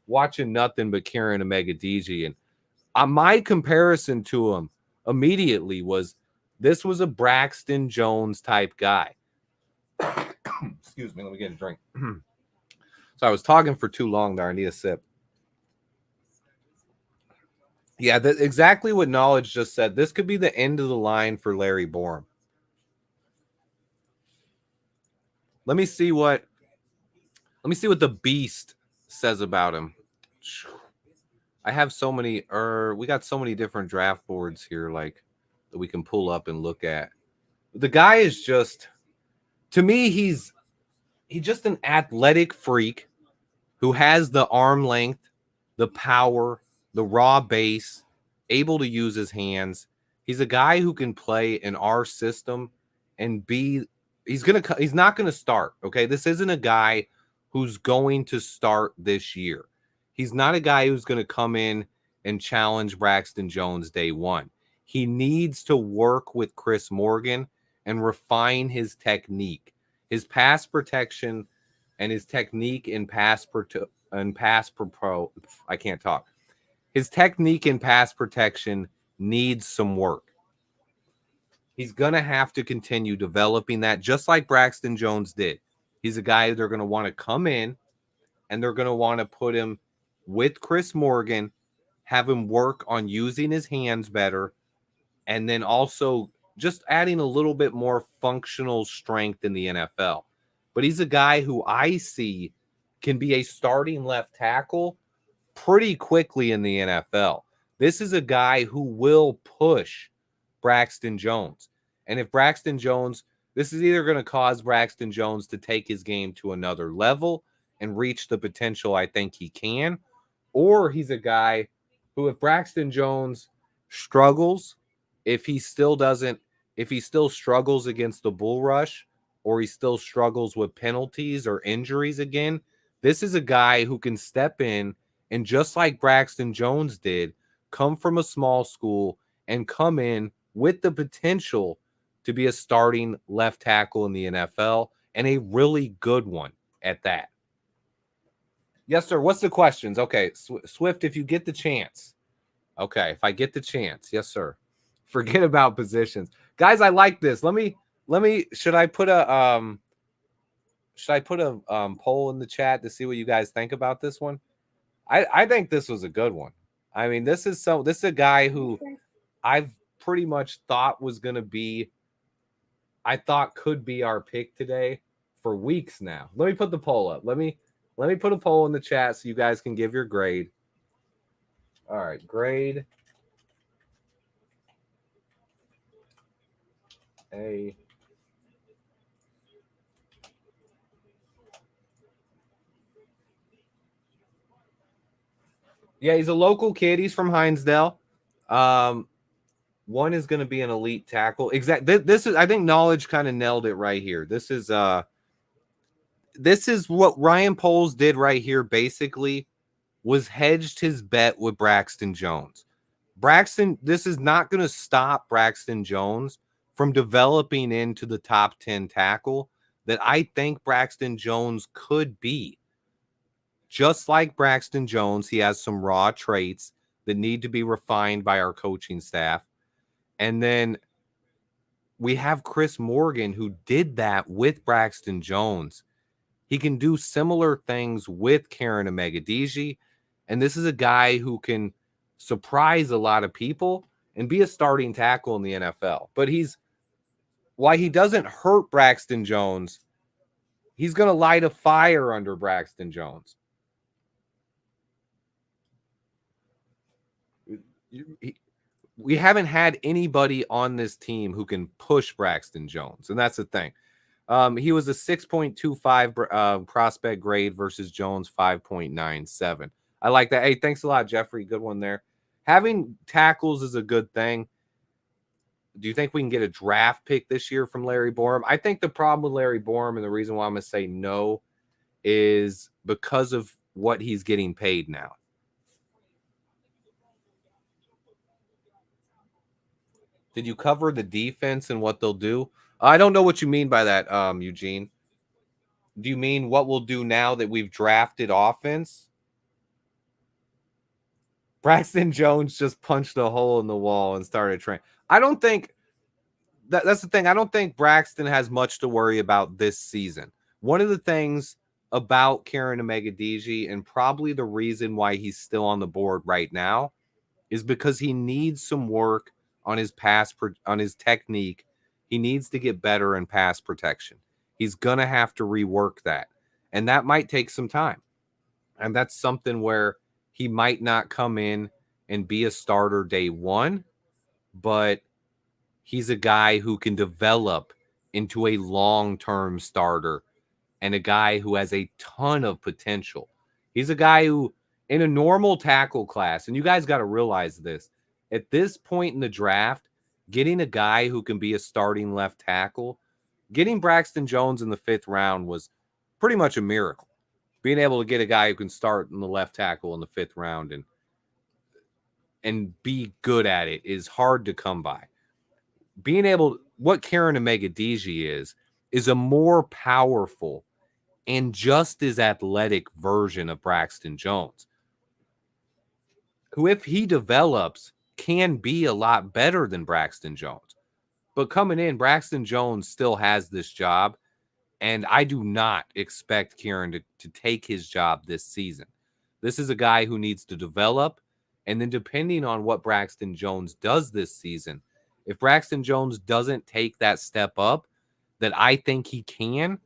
watching nothing but Kieran Omega-Deji. And my comparison to him immediately was this was a Braxton Jones type guy. Excuse me, let me get a drink. So I was talking for too long there. I need a sip. Yeah, exactly what Knowledge just said. This could be the end of the line for Larry Borom. Let me see what the Beast says about him. I have so many, we got so many different draft boards here, like that we can pull up and look at. The guy is just, to me, he's just an athletic freak who has the arm length, the power, the raw base, able to use his hands. He's a guy who can play in our system and he's not going to start. Okay. This isn't a guy who's going to start this year. He's not a guy who's going to come in and challenge Braxton Jones day one. He needs to work with Chris Morgan and refine his technique, his pass protection, and his technique in I can't talk. His technique in pass protection needs some work. He's going to have to continue developing that, just like Braxton Jones did. He's a guy they're going to want to come in and they're going to want to put him with Chris Morgan, have him work on using his hands better, and then also just adding a little bit more functional strength in the NFL. But he's a guy who I see can be a starting left tackle pretty quickly in the NFL. This is a guy who will push Braxton Jones. And if Braxton Jones, this is either going to cause Braxton Jones to take his game to another level and reach the potential I think he can, or he's a guy who, if Braxton Jones struggles, if he still struggles against the bull rush, or he still struggles with penalties or injuries again, this is a guy who can step in and, just like Braxton Jones did, come from a small school and come in with the potential to be a starting left tackle in the NFL, and a really good one at that. Yes, sir. What's the questions? Okay, Swift, if you get the chance. Okay, if I get the chance. Yes, sir. Forget about positions. Guys, I like this. Should I put a poll in the chat to see what you guys think about this one? I think this was a good one. I mean, this is a guy who I've pretty much thought was going to be, I thought could be our pick today for weeks now. Let me put the poll up. Let me put a poll in the chat so you guys can give your grade. All right, grade A. Yeah, he's a local kid. He's from Hinesdale. One is going to be an elite tackle. This is, I think Knowledge kind of nailed it right here. This is what Ryan Poles did right here, basically, was hedged his bet with Braxton Jones. This is not going to stop Braxton Jones from developing into the top 10 tackle that I think Braxton Jones could be. Just like Braxton Jones, he has some raw traits that need to be refined by our coaching staff. And then we have Chris Morgan, who did that with Braxton Jones He can do similar things with Karen Amegadiji, and this is a guy who can surprise a lot of people and be a starting tackle in the NFL. But why he doesn't hurt Braxton Jones, he's going to light a fire under Braxton Jones. We haven't had anybody on this team who can push Braxton Jones, and that's the thing. He was a 6.25 prospect grade versus Jones 5.97. I like that. Hey, thanks a lot, Jeffrey. Good one there. Having tackles is a good thing. Do you think we can get a draft pick this year from Larry Borom? I think the problem with Larry Borom, and the reason why I'm going to say no, is because of what he's getting paid now. Did you cover the defense and what they'll do? I don't know what you mean by that, Eugene. Do you mean what we'll do now that we've drafted offense? Braxton Jones just punched a hole in the wall and started training. I don't think that's the thing. I don't think Braxton has much to worry about this season. One of the things about Karen Amegadiji, and probably the reason why he's still on the board right now, is because he needs some work on his on his technique. He needs to get better in pass protection. He's going to have to rework that. And that might take some time. And that's something where he might not come in and be a starter day one, but he's a guy who can develop into a long-term starter and a guy who has a ton of potential. He's a guy who, in a normal tackle class, and you guys got to realize this, at this point in the draft, getting a guy who can be a starting left tackle, getting Braxton Jones in the 5th round was pretty much a miracle. Being able to get a guy who can start in the left tackle in the 5th round and be good at it is hard to come by. Being able, what Karen Amegadiji is a more powerful and just as athletic version of Braxton Jones, who, if he develops, can be a lot better than Braxton Jones. But coming in, Braxton Jones still has this job, and I do not expect Kieran to take his job this season. This is a guy who needs to develop, and then depending on what Braxton Jones does this season, if Braxton Jones doesn't take that step up that I think he can,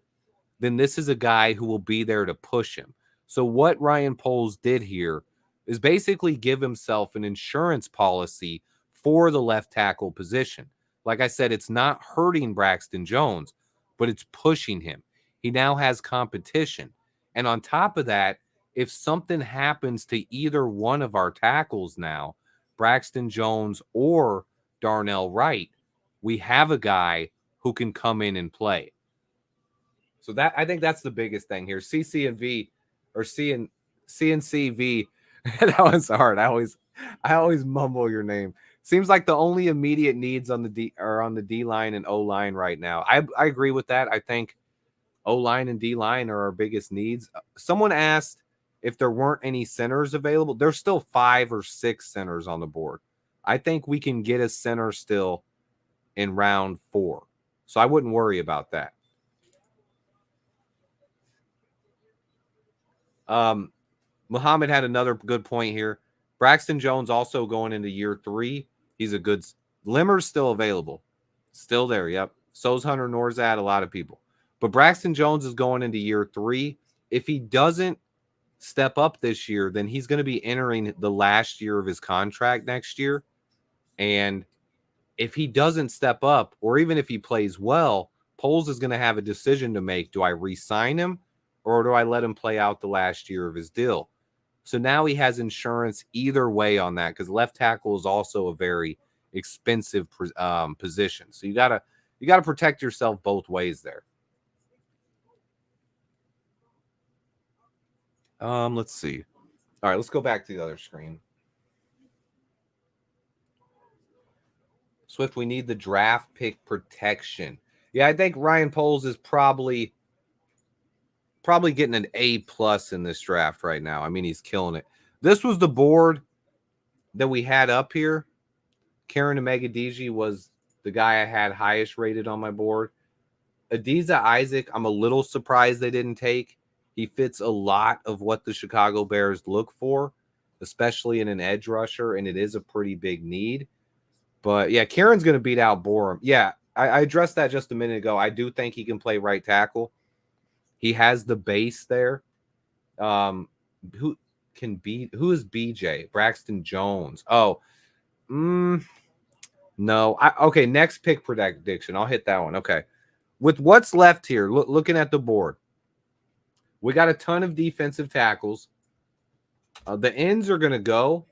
then this is a guy who will be there to push him. So what Ryan Poles did here is basically give himself an insurance policy for the left tackle position. Like I said, it's not hurting Braxton Jones, but it's pushing him. He now has competition. And on top of that, if something happens to either one of our tackles now, Braxton Jones or Darnell Wright, we have a guy who can come in and play. So that, I think that's the biggest thing here. CC and V, or CNCV. That one's hard. I always mumble your name. Seems like the only immediate needs on the D are on the D line and O line right now. I agree with that. I think O line and D line are our biggest needs. Someone asked if there weren't any centers available. There's still 5 or 6 centers on the board. I think we can get a center still in round 4. So I wouldn't worry about that. Muhammad had another good point here. Braxton Jones also going into year 3. He's a good Limmer's still available. Still there, yep. So's Hunter Norzad, a lot of people. But Braxton Jones is going into year 3. If he doesn't step up this year, then he's going to be entering the last year of his contract next year. And if he doesn't step up, or even if he plays well, Poles is going to have a decision to make. Do I re-sign him, or do I let him play out the last year of his deal? So now he has insurance either way on that, because left tackle is also a very expensive position. So you gotta protect yourself both ways there. Let's see. All right, let's go back to the other screen. Swift, we need the draft pick protection. Yeah, I think Ryan Poles is probably getting an A+ in this draft right now. I mean, he's killing it. This was the board that we had up here. Karen Amegadiji was the guy I had highest rated on my board. Adisa Isaac, I'm a little surprised they didn't take. He fits a lot of what the Chicago Bears look for, especially in an edge rusher, and it is a pretty big need. But yeah, Kieran's going to beat out Borum. Yeah, I addressed that just a minute ago. I do think he can play right tackle. He has the base there. Who is BJ? Braxton Jones. Oh, no. Okay, next pick prediction. I'll hit that one. Okay. With what's left here, looking at the board, we got a ton of defensive tackles. The ends are going to go,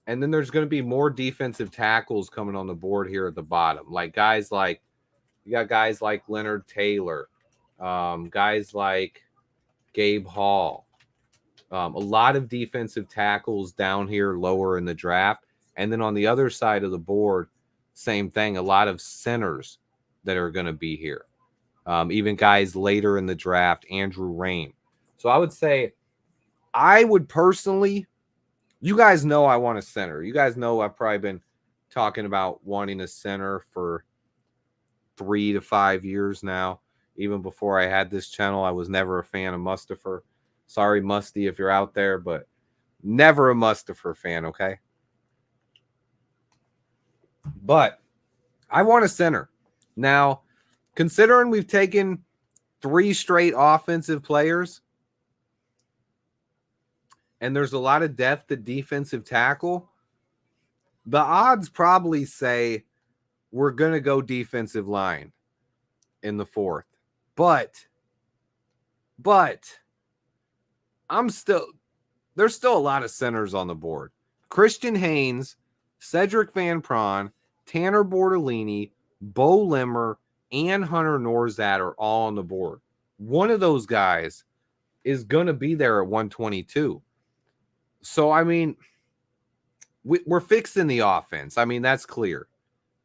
and then there's going to be more defensive tackles coming on the board here at the bottom. You got guys like Leonard Taylor, guys like Gabe Hall. A lot of defensive tackles down here lower in the draft. And then on the other side of the board, same thing, a lot of centers that are going to be here. Even guys later in the draft, Andrew Rain. So I would say I would personally, you guys know I want a center. You guys know I've probably been talking about wanting a center for 3 to 5 years now. Even before I had this channel, I was never a fan of Mustipher. Sorry, Musty, if you're out there, but never a Mustipher fan, okay? But I want a center. Now, considering we've taken 3 straight offensive players, and there's a lot of depth at defensive tackle, the odds probably say we're going to go defensive line in the 4th. But there's still a lot of centers on the board. Christian Haynes, Cedric Van Pran, Tanner Bortolini, Bo Limmer, and Hunter Norzad are all on the board. One of those guys is going to be there at 122. So, I mean, we're fixing the offense. I mean, that's clear.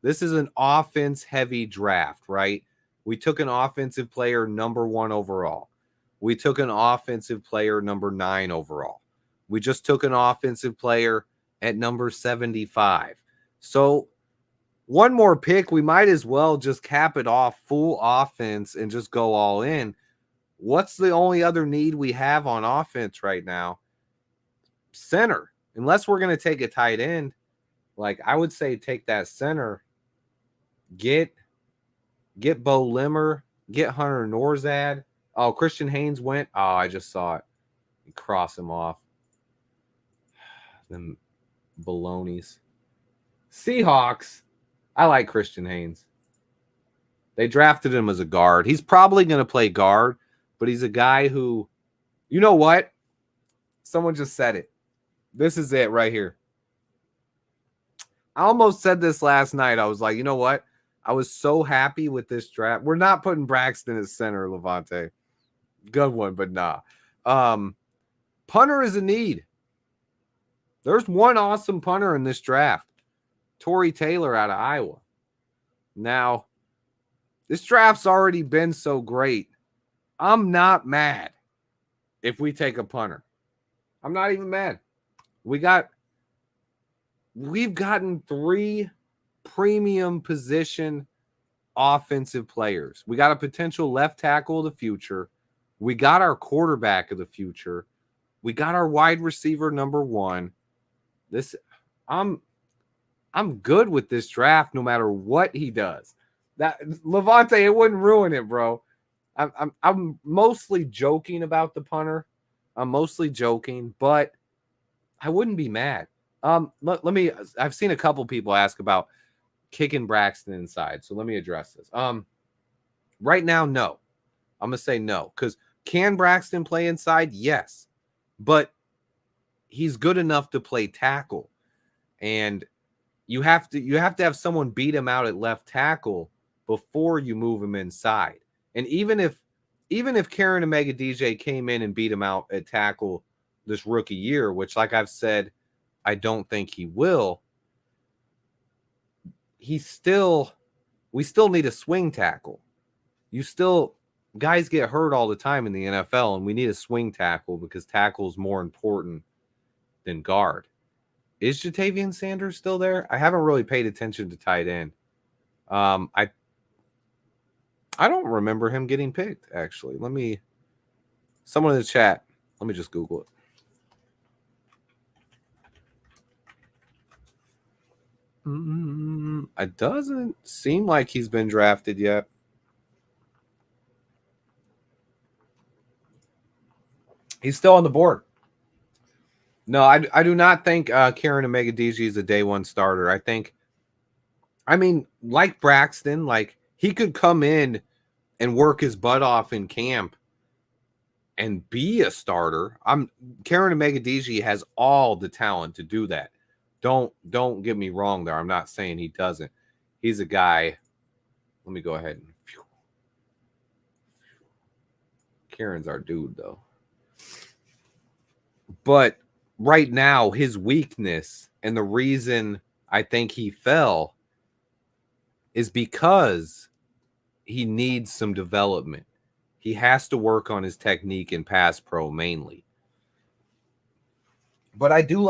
This is an offense-heavy draft, right? We took an offensive player number 1 overall. We took an offensive player number 9 overall. We just took an offensive player at number 75. So one more pick, we might as well just cap it off full offense and just go all in. What's the only other need we have on offense right now? Center. Unless we're going to take a tight end, like I would say take that center, get Bo Limmer, get Hunter Norzad. Oh, Christian Haynes went. Oh, I just saw it. Cross him off. Them balonies. Seahawks. I like Christian Haynes. They drafted him as a guard. He's probably going to play guard, but he's a guy who, you know what? Someone just said it. This is it right here. I almost said this last night. I was like, you know what? I was so happy with this draft. We're not putting Braxton as center, Levante. Good one, but nah. Punter is a need. There's one awesome punter in this draft. Tory Taylor out of Iowa. Now, this draft's already been so great. I'm not mad if we take a punter. I'm not even mad. We've gotten 3 premium position offensive players. We got a potential left tackle of the future. We got our quarterback of the future. We got our wide receiver number 1. I'm good with this draft no matter what he does. That Levante, it wouldn't ruin it, bro. I'm mostly joking about the punter. I'm mostly joking, but I wouldn't be mad. Let me. I've seen a couple people ask about kicking Braxton inside, so let me address this. Right now, no. I'm gonna say no because can Braxton play inside? Yes, but he's good enough to play tackle, and you have to have someone beat him out at left tackle before you move him inside. And even if Karen Omega DJ came in and beat him out at tackle this rookie year, which, like I've said, I don't think he will. We still need a swing tackle. Guys get hurt all the time in the NFL, and we need a swing tackle because tackle is more important than guard. Is Jatavian Sanders still there? I haven't really paid attention to tight end. I don't remember him getting picked, actually. Someone in the chat, let me just Google it. It doesn't seem like he's been drafted yet. He's still on the board. No, I do not think Kieran Amegadiji is a day one starter. I mean, like Braxton, like he could come in and work his butt off in camp and be a starter. Kieran Amegadiji has all the talent to do that. Don't get me wrong there. I'm not saying he doesn't. He's a guy. Let me go ahead and Kieran's our dude though. But right now, his weakness and the reason I think he fell is because he needs some development. He has to work on his technique in pass pro mainly. But I do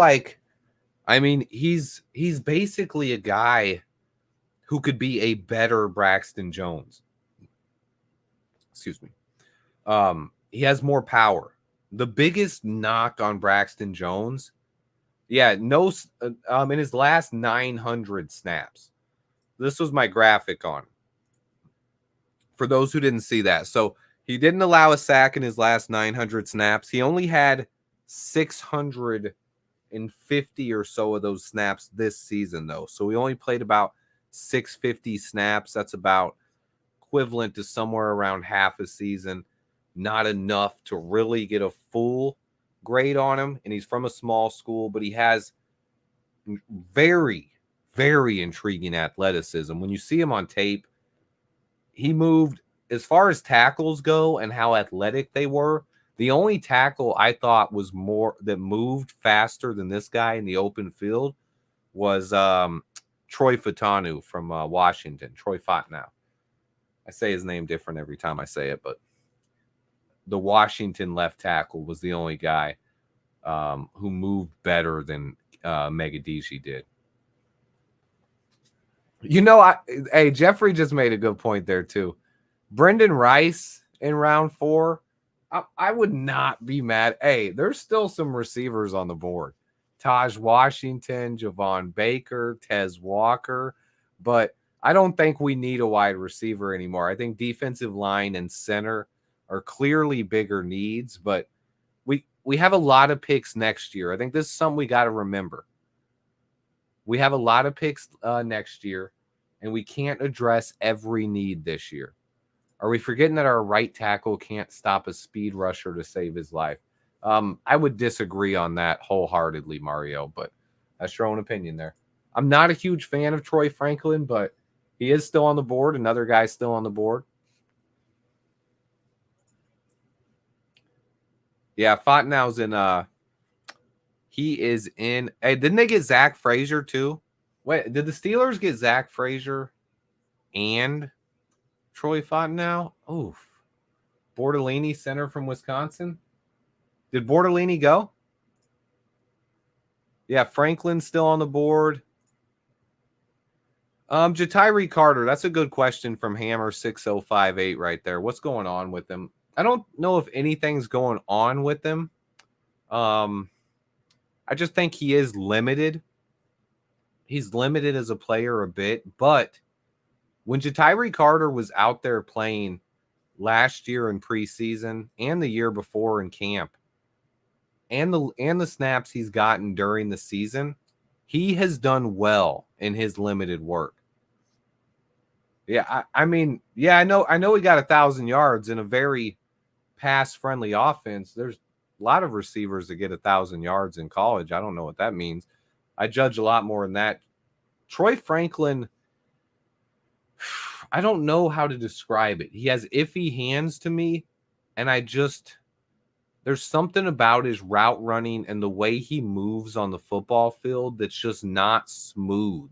he's basically a guy who could be a better Braxton Jones. Excuse me. He has more power. The biggest knock on Braxton Jones, in his last 900 snaps. This was my graphic on. For those who didn't see that. So he didn't allow a sack in his last 900 snaps. He only had 650 or so of those snaps this season, though. So he only played about 650 snaps. That's about equivalent to somewhere around half a season. Not enough to really get a full grade on him. And he's from a small school, but he has very, very intriguing athleticism. When you see him on tape, he moved, as far as tackles go and how athletic they were, the only tackle I thought was that moved faster than this guy in the open field was Troy Fautanu from Washington, Troy Fautanu. I say his name different every time I say it, but the Washington left tackle was the only guy who moved better than Megadiji did. Hey, Jeffrey just made a good point there too. Brendan Rice in round 4, I would not be mad. Hey, there's still some receivers on the board. Taj Washington, Javon Baker, Tez Walker, but I don't think we need a wide receiver anymore. I think defensive line and center are clearly bigger needs, but we have a lot of picks next year. I think this is something we got to remember. We have a lot of picks next year, and we can't address every need this year. Are we forgetting that our right tackle can't stop a speed rusher to save his life? I would disagree on that wholeheartedly, Mario, but that's your own opinion there. I'm not a huge fan of Troy Franklin, but he is still on the board. Another guy's still on the board. Yeah, Fontenau's in he is in. Hey, didn't they get Zach Frazier too? Wait, did the Steelers get Zach Frazier and Troy Fontenau? Oof. Bortolini, center from Wisconsin. Did Bortolini go? Yeah, Franklin's still on the board. Jatiri Carter, that's a good question from Hammer 6058 right there. What's going on with him? I don't know if anything's going on with him. I just think he is limited. He's limited as a player a bit, but when Jatiri Carter was out there playing last year in preseason and the year before in camp, and the snaps he's gotten during the season, he has done well in his limited work. Yeah, I mean, I know he got 1,000 yards in a very pass-friendly offense. There's a lot of receivers that get 1,000 yards in college. I don't know what that means. I judge a lot more than that. Troy Franklin, I don't know how to describe it. He has iffy hands to me, and there's something about his route running and the way he moves on the football field that's just not smooth.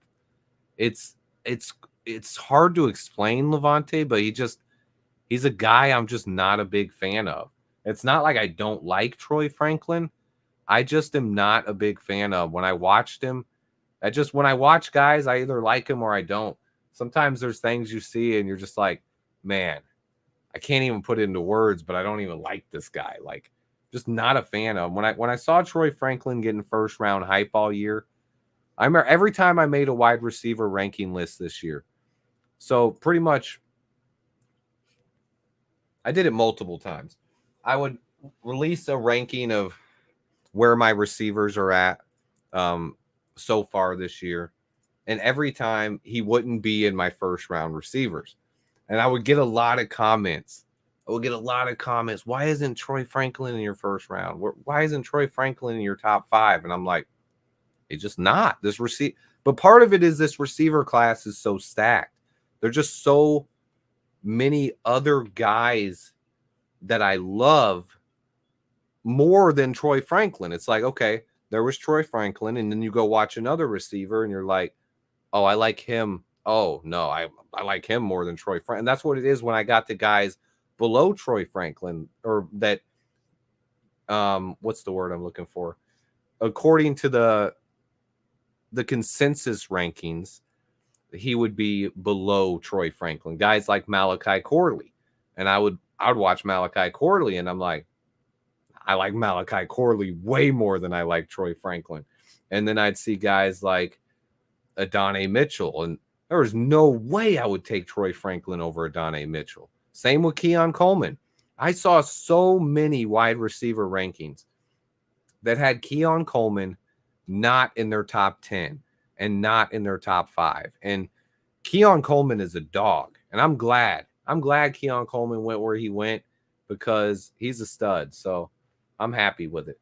It's hard to explain, Levante, but he's a guy I'm just not a big fan of. It's not like I don't like Troy Franklin. I just am not a big fan of. When I watched him, when I watch guys, I either like him or I don't. Sometimes there's things you see and you're just like, man, I can't even put it into words, but I don't even like this guy. Like, just not a fan of him. When I saw Troy Franklin getting first round hype all year, I remember every time I made a wide receiver ranking list this year. So pretty much, I did it multiple times. I would release a ranking of where my receivers are at so far this year. And every time he wouldn't be in my first round receivers. And I would get a lot of comments. Why isn't Troy Franklin in your first round? Why isn't Troy Franklin in your top 5? And I'm like, it's just not. But part of it is this receiver class is so stacked. There's just so many other guys that I love more than Troy Franklin. It's like, okay, there was Troy Franklin, and then you go watch another receiver, and you're like, oh, I like him. Oh, no, I like him more than Troy Franklin. And that's what it is when I got the guys below Troy Franklin, or that, what's the word I'm looking for? According to the consensus rankings, he would be below Troy Franklin. Guys like Malachi Corley. And I would watch Malachi Corley, and I'm like, I like Malachi Corley way more than I like Troy Franklin. And then I'd see guys like Adonai Mitchell, and there was no way I would take Troy Franklin over Adonai Mitchell. Same with Keon Coleman. I saw so many wide receiver rankings that had Keon Coleman not in their top 10 and not in their top 5. And Keon Coleman is a dog, and I'm glad. I'm glad Keon Coleman went where he went because he's a stud. So I'm happy with it.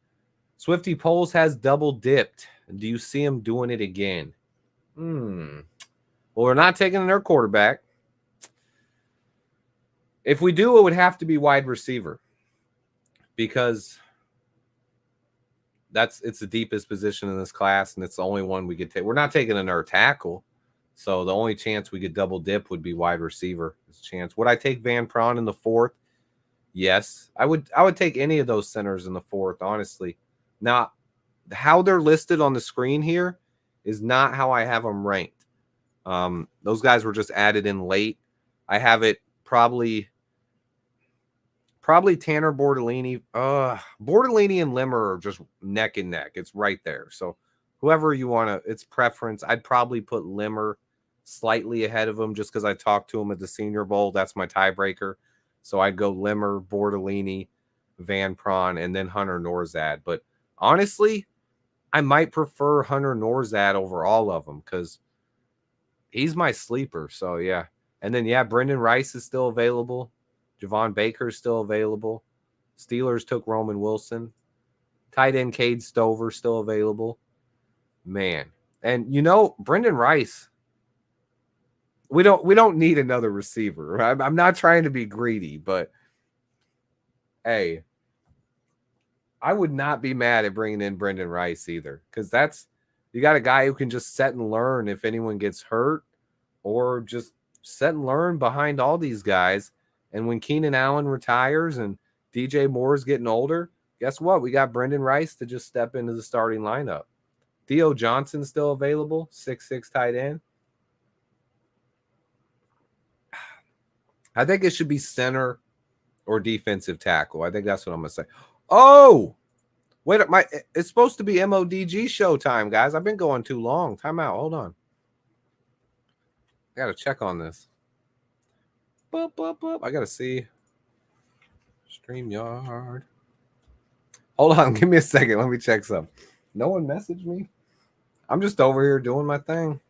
Swifty Poles has double dipped. Do you see him doing it again? Well, we're not taking their quarterback. If we do, it would have to be wide receiver because it's the deepest position in this class, and it's the only one we could take. We're not taking another tackle. So the only chance we could double dip would be wide receiver. Chance. Would I take Van Pran in the 4th? Yes. I would take any of those centers in the 4th, honestly. Now, how they're listed on the screen here is not how I have them ranked. Those guys were just added in late. I have it probably Tanner Bortolini. Bortolini and Limmer are just neck and neck. It's right there. So whoever you want to, it's preference. I'd probably put Limmer slightly ahead of him just because I talked to him at the Senior Bowl. That's my tiebreaker. So I'd go Limmer, Bortolini, Van Pran, and then Hunter Norzad. But honestly, I might prefer Hunter Norzad over all of them because he's my sleeper. So, yeah. And then, yeah, Brendan Rice is still available. Javon Baker is still available. Steelers took Roman Wilson. Tight end Cade Stover still available. Man. And, Brendan Rice, we don't need another receiver. I'm not trying to be greedy, but, hey, I would not be mad at bringing in Brendan Rice either because you got a guy who can just set and learn if anyone gets hurt or just set and learn behind all these guys. And when Keenan Allen retires and DJ Moore's getting older, guess what? We got Brendan Rice to just step into the starting lineup. Theo Johnson still available, 6'6" tight end. I think it should be center or defensive tackle. I think that's what I'm going to say. Oh, wait, it's supposed to be MODG showtime, guys. I've been going too long. Time out. Hold on. I got to check on this. I got to see. StreamYard. Hold on. Give me a second. Let me check something. No one messaged me. I'm just over here doing my thing.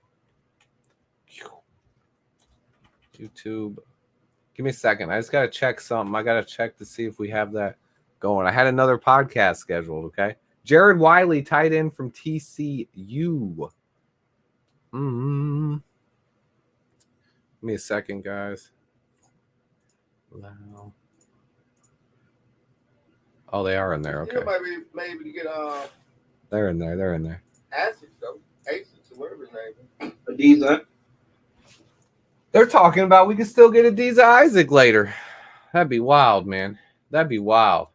YouTube. Give me a second. I just got to check something. I got to check to see if we have that going. I had another podcast scheduled, okay? Jared Wiley, tight end from TCU. Give me a second, guys. Wow. Oh, they are in there. Okay. Maybe to get They're in there. Asics though. Asics or whatever his name is. Adiza. They're talking about we could still get Adiza Isaac later. That'd be wild, man. That'd be wild.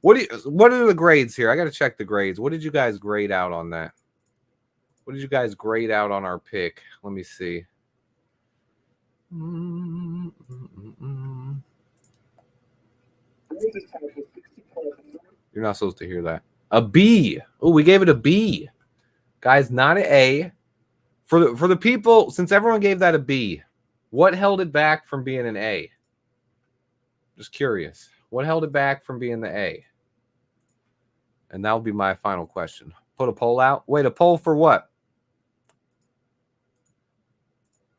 What are the grades here? I got to check the grades. What did you guys grade out on that? What did you guys grade out on our pick? Let me see. You're not supposed to hear that. A B. Oh, we gave it a B. Guys, not an A. For the people, since everyone gave that a B, what held it back from being an A? Just curious. What held it back from being the A? And that'll be my final question. Put a poll out. Wait, a poll for what?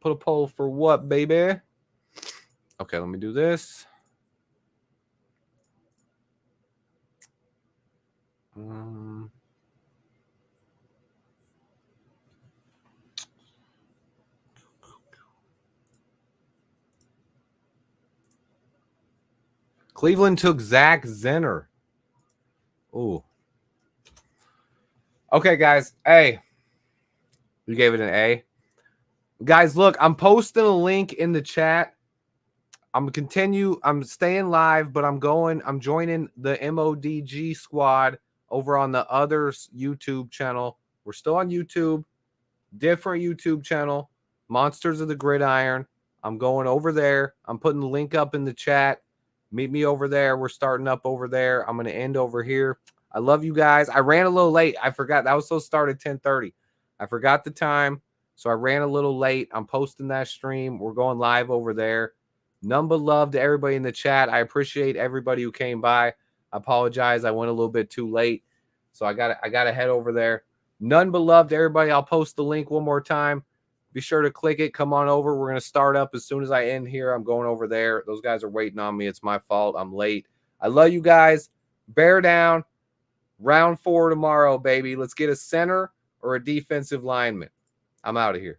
Put a poll for what, baby? Okay, let me do this. Cleveland took Zach Zenner. Ooh. Okay, guys. A. You gave it an A. Guys, look, I'm posting a link in the chat. I'm staying live, but I'm joining the MODG squad over on the other YouTube channel. We're still on YouTube, different YouTube channel, Monsters of the Gridiron. I'm going over there. I'm putting the link up in the chat. Meet me over there. We're starting up over there. I'm going to end over here. I love you guys. I ran a little late. I forgot. That was supposed to start at 10:30. I forgot the time, so I ran a little late. I'm posting that stream. We're going live over there. None but love to everybody in the chat. I appreciate everybody who came by. I apologize. I went a little bit too late, so I got to head over there. None but love to everybody. I'll post the link one more time. Be sure to click it. Come on over. We're going to start up as soon as I end here. I'm going over there. Those guys are waiting on me. It's my fault. I'm late. I love you guys. Bear down. Round 4 tomorrow, baby. Let's get a center or a defensive lineman. I'm out of here.